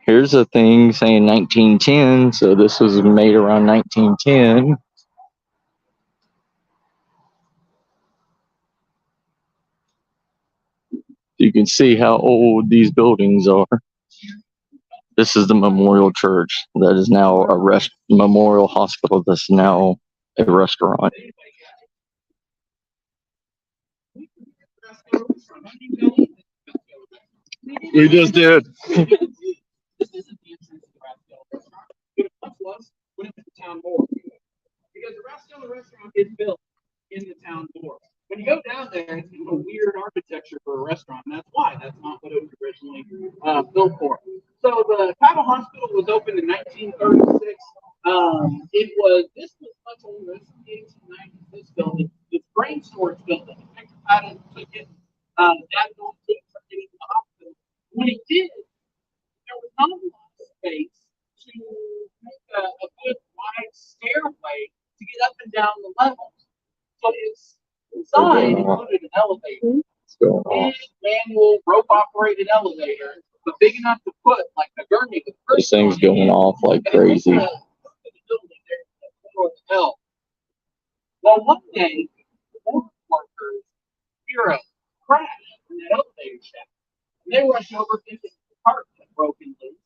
S1: here's a thing saying 1910, so this was made around 1910. You can see how old these buildings are. This is the Memorial Church that is now a Memorial Hospital that's now a restaurant. We just did.
S3: This isn't the entrance to the Rathskeller Restaurant. It once was when it was the town board. Because the Rathskeller Restaurant is built in the town board. When you go down there, it's kind of a weird architecture for a restaurant, and that's why. That's not what it was originally built for. So the Cattle Hospital was opened in 1936. This was much older. This is the 1890s. This building, this grain storage building. Victor Patton took it. That building took it to the hospital. When it did, there was not a lot of space to make a good wide stairway to get up and down the levels. So its design included an elevator, big manual rope operated elevator, but big enough to put like a gurney with
S1: This thing's going off like crazy.
S3: Well, one day, the board workers hear a crash in that elevator shaft. And they rush over thinking the cart had broken loose.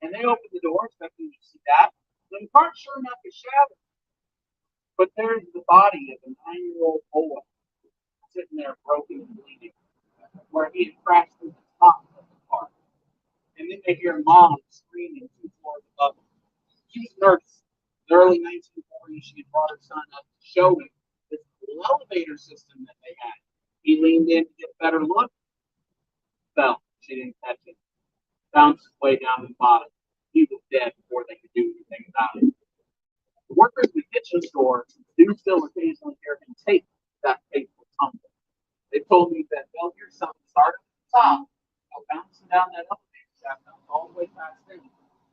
S3: And they open the door expecting to see that. And the cart sure enough is shattered. But there's the body of a 9-year-old boy sitting there broken and bleeding, where he had crashed through the top of the cart. And then they hear mom screaming 2 floors above them. early 1940s, she had brought her son up to show him this elevator system that they had. He leaned in to get a better look, fell. She didn't catch it. Bounced his way down to the bottom. He was dead before they could do anything about it. The workers in the kitchen store do still occasionally hear him take that fateful tumble. They told me that they'll hear something start at the top, go bouncing down that elevator shaft, bounce all the way past them,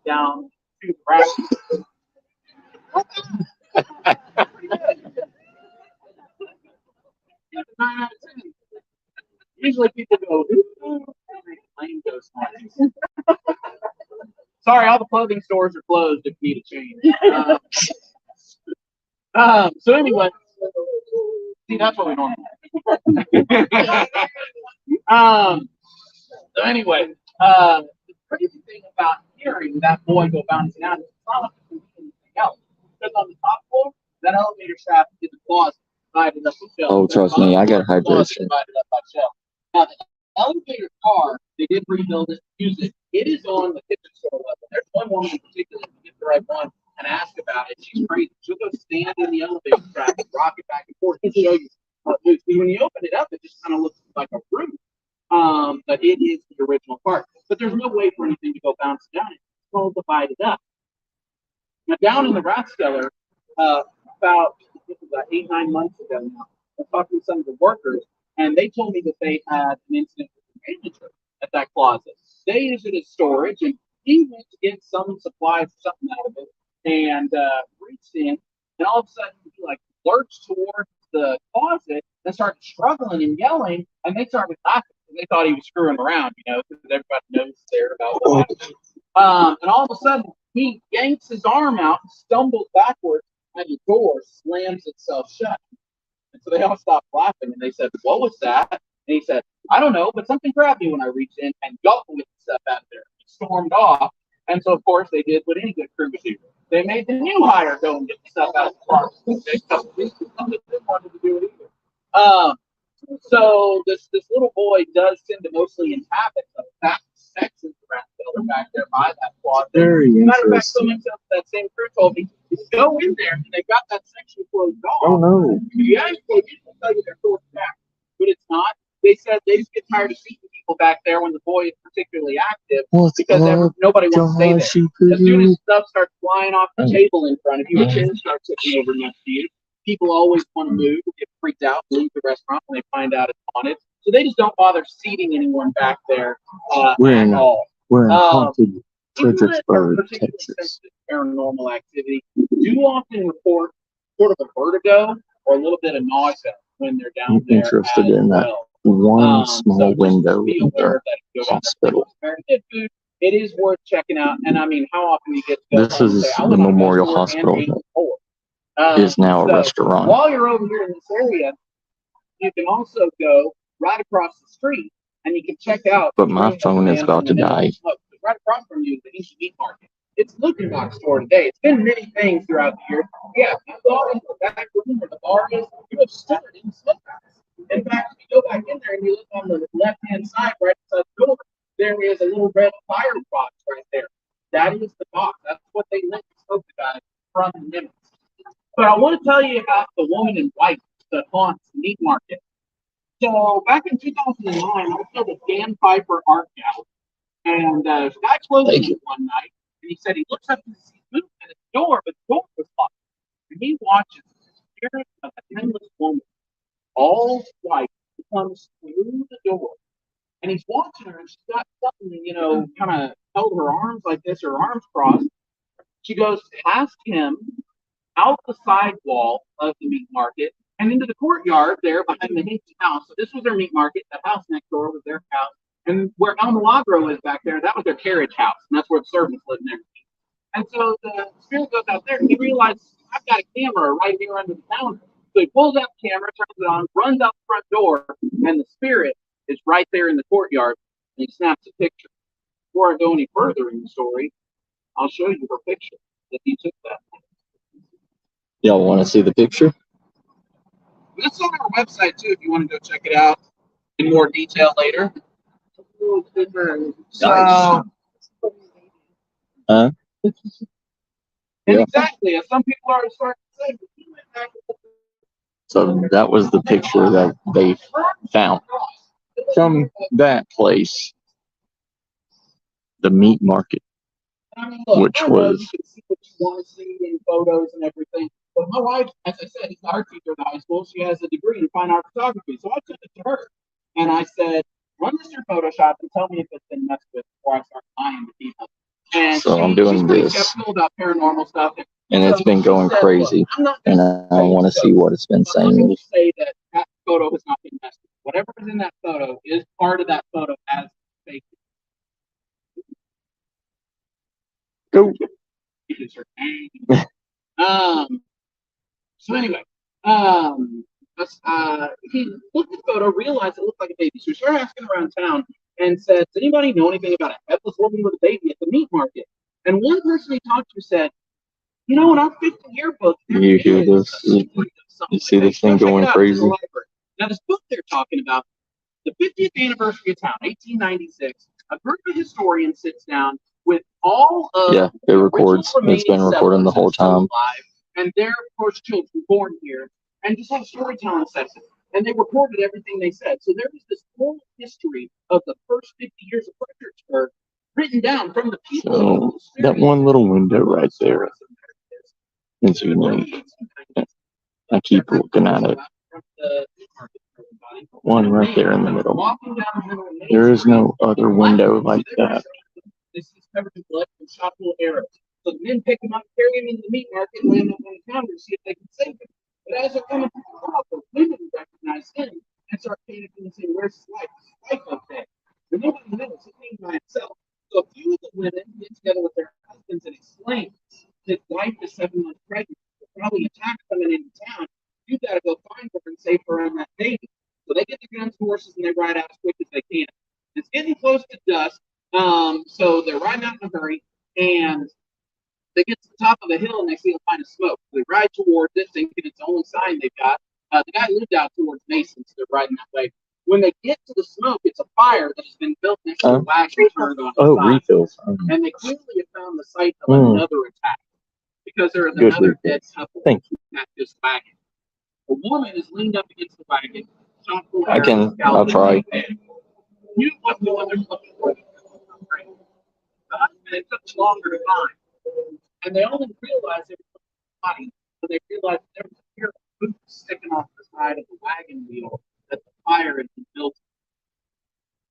S3: down to the rack. Pretty good. Yeah, 9 out of 10. Usually people go, ooh, lame ghost noises. Sorry, all the clothing stores are closed if you need a change. So anyway, see, that's what we normally So anyway, the crazy thing about hearing that boy go bouncing out is it's not like you can do anything else. Because on the top floor, that elevator shaft is a closet divided up with shelves.
S1: Oh, trust me, I got hydration.
S3: Divided up by shelves. Now, the elevator car, they did rebuild it, use it. It is on the kitchen store level. There's one woman in particular, to get the right one and ask about it. She's crazy. She'll go stand in the elevator shaft and rock it back and forth and show you how it moves. Because when you open it up, it just kind of looks like a room. But it is the original part. But there's no way for anything to go bounce down it. It's all divided up. Now, down in the rat cellar, about 8-9 months ago now, I was talking to some of the workers, and they told me that they had an incident with the manager at that closet. They use it as storage, and he went to get some supplies, something out of it, and reached in, and all of a sudden he like lurched towards the closet and started struggling and yelling, and they started laughing. They thought he was screwing around, because everybody knows there about what happened. And all of a sudden, he yanks his arm out and stumbles backwards, and the door slams itself shut. And so they all stopped laughing, and they said, "What was that?" And he said, "I don't know, but something grabbed me when I reached in and gulped the stuff out of there." He stormed off. And so, of course, they did what any good crew would do. They made the new hire go and get the stuff out of the car. They wanted to do it either. So this little boy does tend to mostly inhabit the back sections around the building back there by that closet.
S1: Very
S3: Matter of fact,
S1: interesting.
S3: someone else that same crew told me, go in there and they've got that section closed off.
S1: Oh no.
S3: Yeah, they usually tell you they're closed back, but it's not. They said they just get tired of seeing people back there when the boy is particularly active because nobody wants to stay there. As soon as stuff starts flying off the table in front of you, a chair starts sitting over next to you. People always want to move, get freaked out, leave the restaurant when they find out it's haunted. So they just don't bother seating anyone back there at all.
S1: We're in haunted
S3: People that are
S1: Fredericksburg,
S3: particularly
S1: Texas.
S3: sensitive to paranormal activity do often report sort of a vertigo or a little bit of nausea when they're down
S1: I'm
S3: there.
S1: interested
S3: as
S1: in that
S3: well.
S1: one
S3: So
S1: small
S3: just
S1: window
S3: be
S1: in
S3: aware
S1: the
S3: of that if you go down there.
S1: hospital.
S3: It's very good food. It is worth checking out. And I mean, how often do you get to go
S1: This
S3: home and
S1: is
S3: say, I
S1: the
S3: went on a
S1: Memorial
S3: tour and
S1: Hospital
S3: ate
S1: that
S3: before.
S1: is now a
S3: So
S1: restaurant.
S3: while you're over here in this area, you can also go right across the street and you can check out.
S1: But my phone is about to die.
S3: Right across from you is the East Meat Market. It's a looking box store today. It's been many things throughout the year. Yeah, you go into the back room where the bar is, you have stood in the smokehouse. In fact, if you go back in there and you look on the left-hand side, right beside the door, there is a little red firebox right there. That is the box. That's what they lit the smoke guys from the minutes. But I want to tell you about the woman in white that haunts the meat market. So back in 2009, I was at the Dan Piper Art Gallery. And the guy closed it one night, and he said he looks up and sees movement at the door, but the door was locked. And he watches the spirit of a headless woman, all white, comes through the door. And he's watching her, and she's got something, kind of held her arms like this, her arms crossed. She goes past him, out the side wall of the meat market, and into the courtyard there behind the Hinton house. So this was their meat market. The house next door was their house. And where El Milagro is back there, that was their carriage house, and that's where the servants lived and everything. And so the spirit goes out there, and he realizes, I've got a camera right here under the counter. So he pulls out the camera, turns it on, runs out the front door, and the spirit is right there in the courtyard, and he snaps a picture. Before I go any further in the story, I'll show you her picture that he took that.
S1: Y'all want to see the picture?
S3: It's on our website, too, if you want to go check it out in more detail later. So,
S1: Huh?
S3: And
S1: Yeah.
S3: exactly, as some people are starting to say, but he went back and looked
S1: So that was the picture that they found from that place, the meat market,
S3: I mean, look,
S1: which
S3: I know
S1: was
S3: you can see what you want to see in photos and everything. But my wife, as I said, is an art teacher in high school. She has a degree in fine art photography. So I took it to her. And I said, run this through Photoshop and tell me if it's been messed with before I start lying to people. And
S1: So I'm doing
S3: she's pretty
S1: this.
S3: skeptical about paranormal stuff.
S1: And it's been going
S3: Said,
S1: crazy.
S3: I'm not
S1: And I want to see what it's been
S3: but I'm going
S1: saying.
S3: to say that that photo has not been messed with. Whatever is in that photo is part of that photo as fake.
S1: Go.
S3: So anyway, he looked at the photo, realized it looked like a baby. So he started asking around town and said, does anybody know anything about a headless woman with a baby at the meat market? And one person he talked to said, you know, in our 50-year book,
S1: You hear this? You see this thing going crazy?
S3: Now, this book they're talking about, the 50th anniversary of town, 1896, a group of historians sits down with all of
S1: Yeah, it records. It's been recording the whole time.
S3: Alive, and their first children born here, and just have storytelling sessions. And they recorded everything they said. So there was this whole history of the first 50 years of Fredericksburg written down from the people.
S1: So that one little window right there is unique. I keep looking at it. One right there in the middle. There is no other window like that.
S3: This is covered in blood and shot full of arrows. So the men pick him up, carry him into the meat market, and lay him up on the counter to see if they can save him. But as they're coming through the crowd, the women recognize him and start panicking and saying, "Where's his wife? Is his wife okay?" But nobody knows. It came by itself. So a few of the women get together with their husbands and explain his wife is 7 months pregnant. They'll probably attack coming into town. You got to go find her and save her and that baby. So they get their guns and horses and they ride out as quick as they can. It's getting close to dusk. So they're riding out in a hurry, and they get to the top of the hill and they see a line of smoke. They ride towards it, thinking it's the only sign they've got. The guy lived out towards Mason, so they're riding that way. When they get to the smoke, it's a fire that has been built next to the wagon turned on the side.
S1: Refills.
S3: And they clearly have found the site of another attack because there is another dead couple at this wagon. The woman is leaned up against the wagon.
S1: I'll try.
S3: You what the other's looking for. It took longer to find. And they only realized it was body when they realized there was a pair of boots sticking off the side of the wagon wheel that the fire had been built.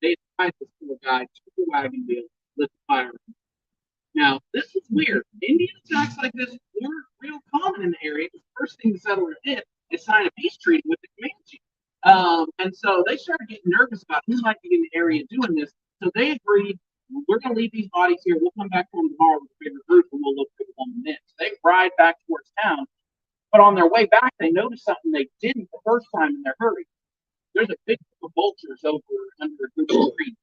S3: They tried this poor guy to the wagon wheel, lit the fire. Now, this is weird. Indian attacks like this weren't real common in the area. The first thing the settlers did is sign a peace treaty with the Comanche. And so they started getting nervous about who might be in the area doing this. So they agreed, we're going to leave these bodies here. We'll come back for them tomorrow with a bigger group and we'll look for the woman then. So they ride back towards town. But on their way back, they noticed something they didn't the first time in their hurry. There's a big group of vultures over under a group of trees.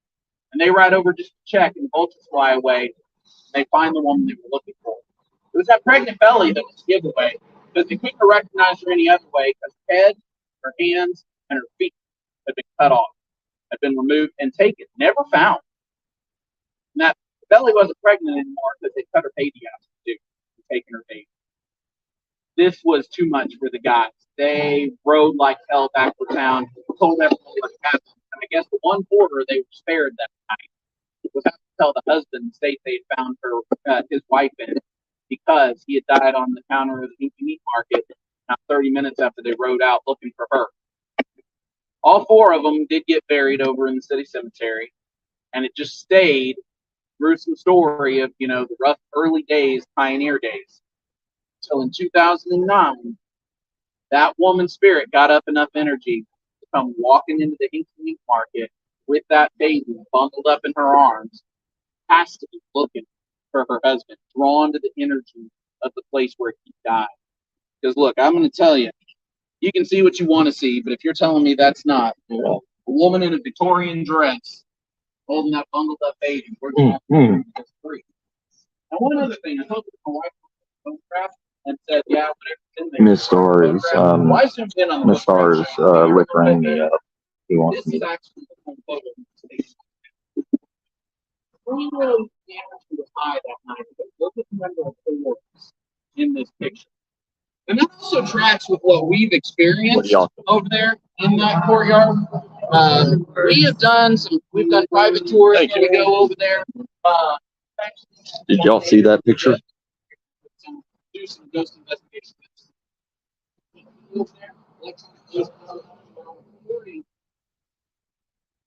S3: And they ride over just to check, and the vultures fly away. They find the woman they were looking for. It was that pregnant belly that was the giveaway because they couldn't recognize her any other way because her head, her hands, and her feet had been cut off, had been removed and taken, never found. And that belly wasn't pregnant anymore because they cut her baby out to do, taking her baby. This was too much for the guys. They rode like hell back to town, told everyone what happened. And I guess the one quarter they were spared that night was have to tell the husband the state they had found her, his wife in, because he had died on the counter of the meat market not 30 minutes after they rode out looking for her. All 4 of them did get buried over in the city cemetery, and it just stayed gruesome story of, the rough early days, pioneer days. So in 2009, that woman's spirit got up enough energy to come walking into the Hinkley Meat Market with that baby bundled up in her arms, has to be looking for her husband, drawn to the energy of the place where he died. Because look, I'm going to tell you, you can see what you want to see, but if you're telling me that's not a woman in a Victorian dress holding that bundled up baby, we're going to have to free. Now, one other thing, I told my wife photograph and said, yeah, whatever's in there.
S1: Miss Star is liquoring me up. He wants me.
S3: This is actually the home photo. We really damaged was high that night, but look at the number of awards. in this picture. And that also tracks with what we've experienced over there in that courtyard. We've done private tours when we go over there.
S1: Did y'all see that picture?
S3: Do some ghost investigations.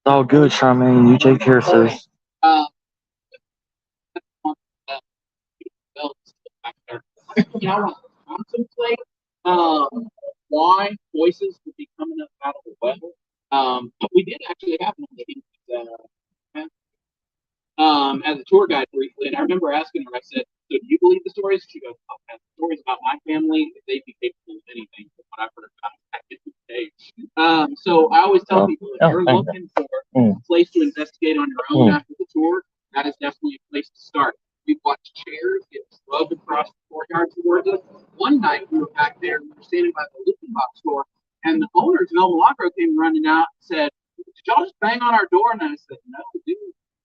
S1: All good, Charmaine. You take care, sis.
S3: You know, contemplate why voices would be coming up out of the well. But we did actually have one as a tour guide briefly, and I remember asking her. I said, "So do you believe the stories?" She goes, "Oh, man, stories about my family, they'd be capable of anything from what I've heard about back in the day." So I always tell people if you're looking for a place to investigate on your own after the tour, that is definitely a place to start. We've watched chairs get rubbed across the courtyard towards us. One night we were back there and we were standing by the Looping Box store, and the owners of El Milagro came running out and said, "Did y'all just bang on our door?" And I said, "No, dude,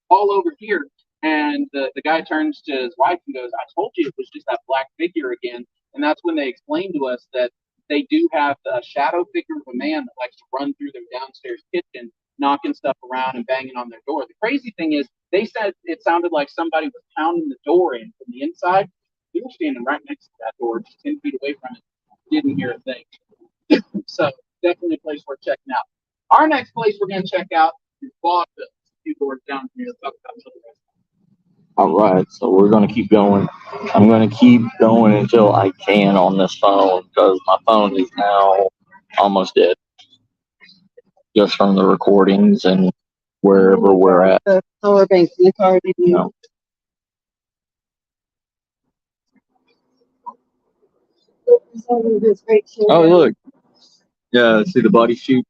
S3: all over here." And the guy turns to his wife and goes, "I told you it was just that black figure again." And that's when they explained to us that they do have a shadow figure of a man that likes to run through their downstairs kitchen, knocking stuff around and banging on their door. The crazy thing is, they said it sounded like somebody was pounding the door in from the inside. We were standing right next to that door, just 10 feet away from it. Didn't hear a thing. So definitely a place worth checking out. Our next place we're going to check out is vaudeville. Few doors down here. Talk about some of the rest.
S1: All right, so we're gonna keep going. I'm gonna keep going until I can on this phone because my phone is now almost dead, just from the recordings and wherever we're at.
S2: The power bank in the car, did you?
S1: No. Oh, look. Yeah, see the body shoot?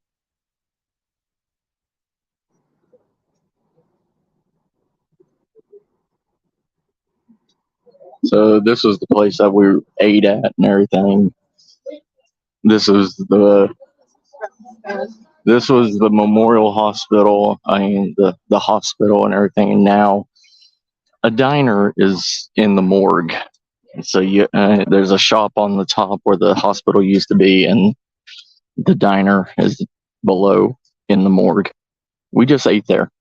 S1: So this was the place that we ate at and everything. This was the Memorial Hospital. I mean the hospital and everything. And now a diner is in the morgue. So there's a shop on the top where the hospital used to be, and the diner is below in the morgue. We just ate there.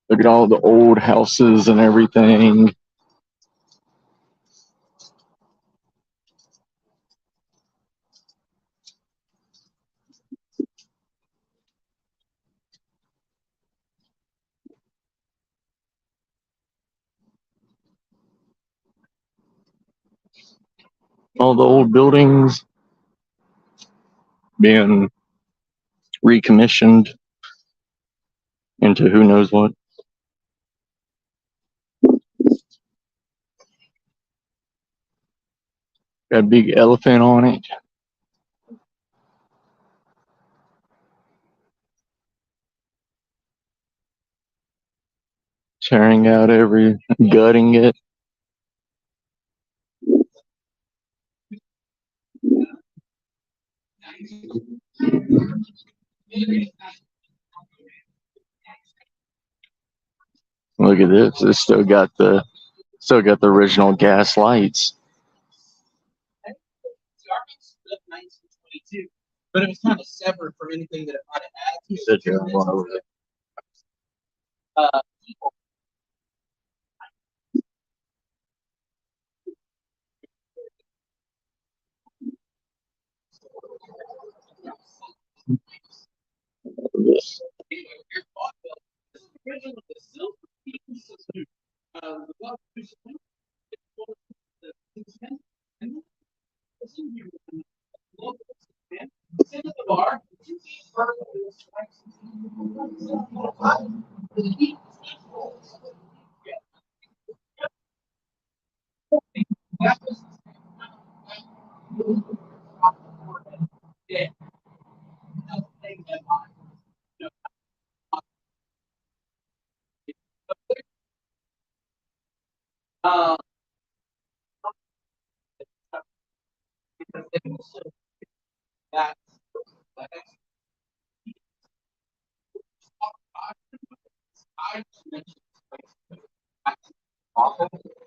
S1: Look at all the old houses and everything. All the old buildings being recommissioned into who knows what. Got a big elephant on it. Tearing out gutting it. Look at this. It's still got the original gas lights.
S3: But it was kind of severed from anything that it might have had.
S1: You said you're going over there. This.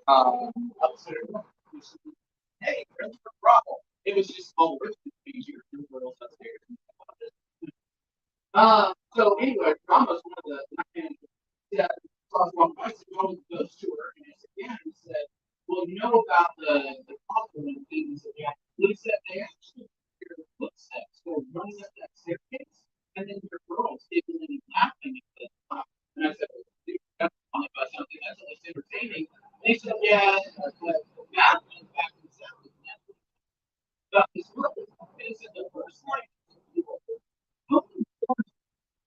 S3: brothel. Upstairs. Hey, Fredericksburg brothel. It was just all rich easier than girls upstairs. So anyway, Ramos, one of the yeah, goes to her and he said, well, you know about the compliment things that you have. He said they actually hear the footsteps go running up that staircase, and then your girls giggling and laughing at the top. And I said, well, dude, that's funny about something that's always entertaining. And he said, yeah, the bathroom back in the south. But his brother, and he said the first night,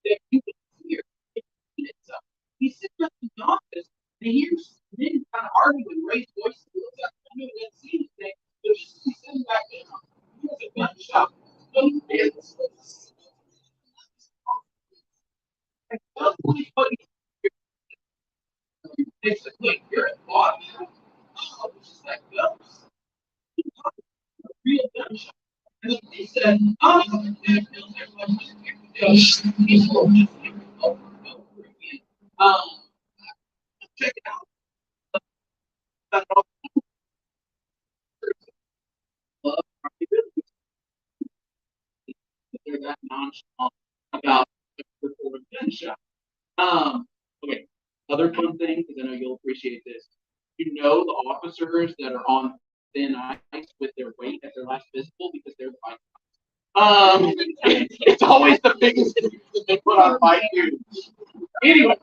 S3: that you can hear itself. He's sitting up in the office and he hears men kind of arguing, raised voices. He looks out the window and see anything. But he's sitting back down. He has a gunshot. But he is. Basically, you're at body. Oh, it's just like ghosts. Real gunshot. And then he said, oh, he's over again. Check it out. They're that nonchalant about the gunshot. Okay. Other fun thing, because I know you'll appreciate this. You know the officers that are on thin ice with their weight at their last physical because they're the fight. It's always the biggest thing that they put on fight dudes. Anyway,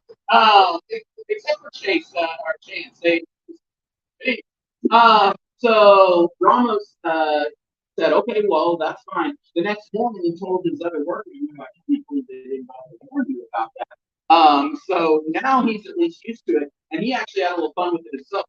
S3: except for Chase, our Chance, so Ramos said, okay, well, that's fine. The next morning, he told his other worker, I can't believe they didn't warn you about that. So now he's at least used to it, and he actually had a little fun with it himself.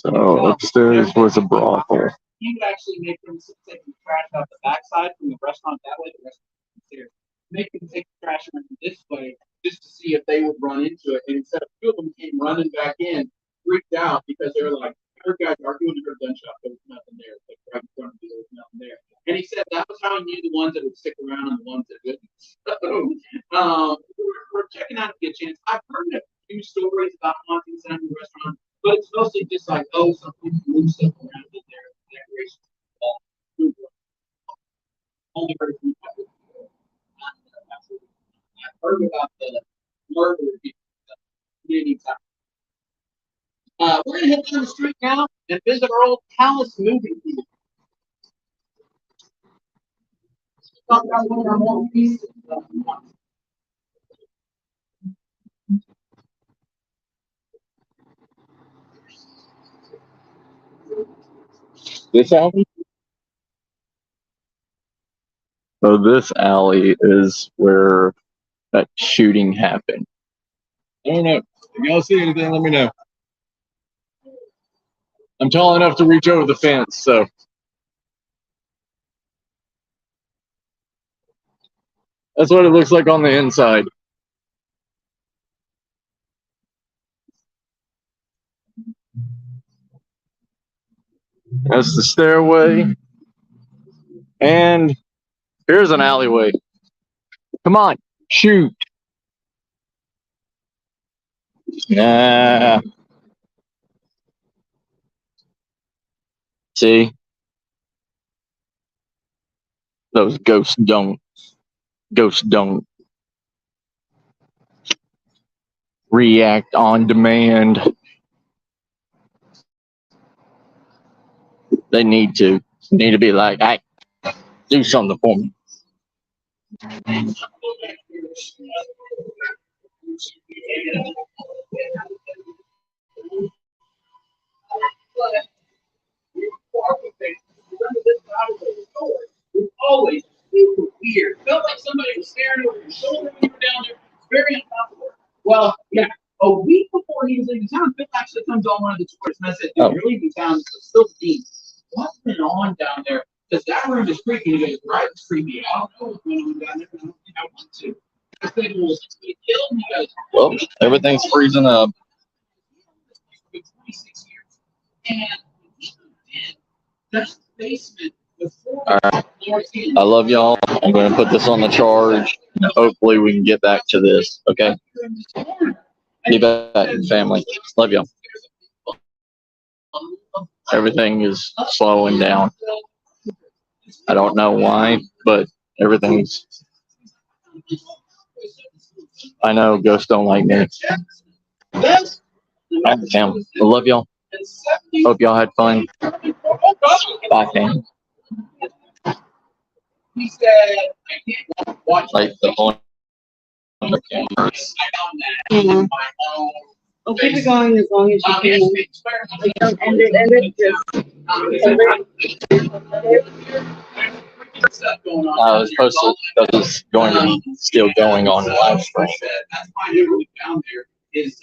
S1: So upstairs was a brothel.
S3: He would actually make them take the trash out the backside from the restaurant that way, the restaurant upstairs. Make them take the trash around this way just to see if they would run into it. And instead of two of them came running back in, freaked out because they were like, I heard guys arguing, I heard gunshot, there was nothing there. Like right in front of me, there was nothing there. And he said that was how he knew the ones that would stick around and the ones that wouldn't. So we're checking out to get a chance. I've heard a few stories about hauntings in the restaurant, but it's mostly just like, oh, some people move stuff around in there. Decorations. Only heard a few people. I've heard about the murder many times. We're gonna head down the street now and visit our old Palace movie theater. Talk about one of our more recent ones.
S1: This alley? So this alley is where that shooting happened. I don't know. If y'all see anything, let me know. I'm tall enough to reach over the fence, so. That's what it looks like on the inside. That's the stairway. And here's an alleyway. Come on, shoot. Nah. See? Those ghosts don't. Ghosts don't react on demand. They need to. They need to be like, hey, do something for me.
S3: Always super weird. Felt like somebody was staring over your shoulder when you were down there. It's very uncomfortable. Well, yeah. A week before he was leaving town, Phil actually comes on one of the tours, and I said, dude, you're leaving town, so still deep. What's been on down there? Because that room is creepy. He goes, right, it's creepy. I don't know what's going on down there. I don't think I want to. I said, well, since we killed him, he goes,
S1: well, everything's freezing up.
S3: 26 years. And he did that basement before.
S1: All right. I love y'all. I'm going to put this on the charge. And hopefully we can get back to this. Okay? Be back, family. Love y'all. everything is slowing down. I don't know why, but everything's. I know ghosts don't like me. Alright, fam. I love y'all. Hope y'all had fun. Bye, fam.
S3: He said, I can't watch
S1: Like the whole camera.
S2: Mhm. I'll keep it going as long as you can. Like, don't end it, just end it.
S1: I was posted that was going to be still going on live stream.
S3: That's why I never really found there is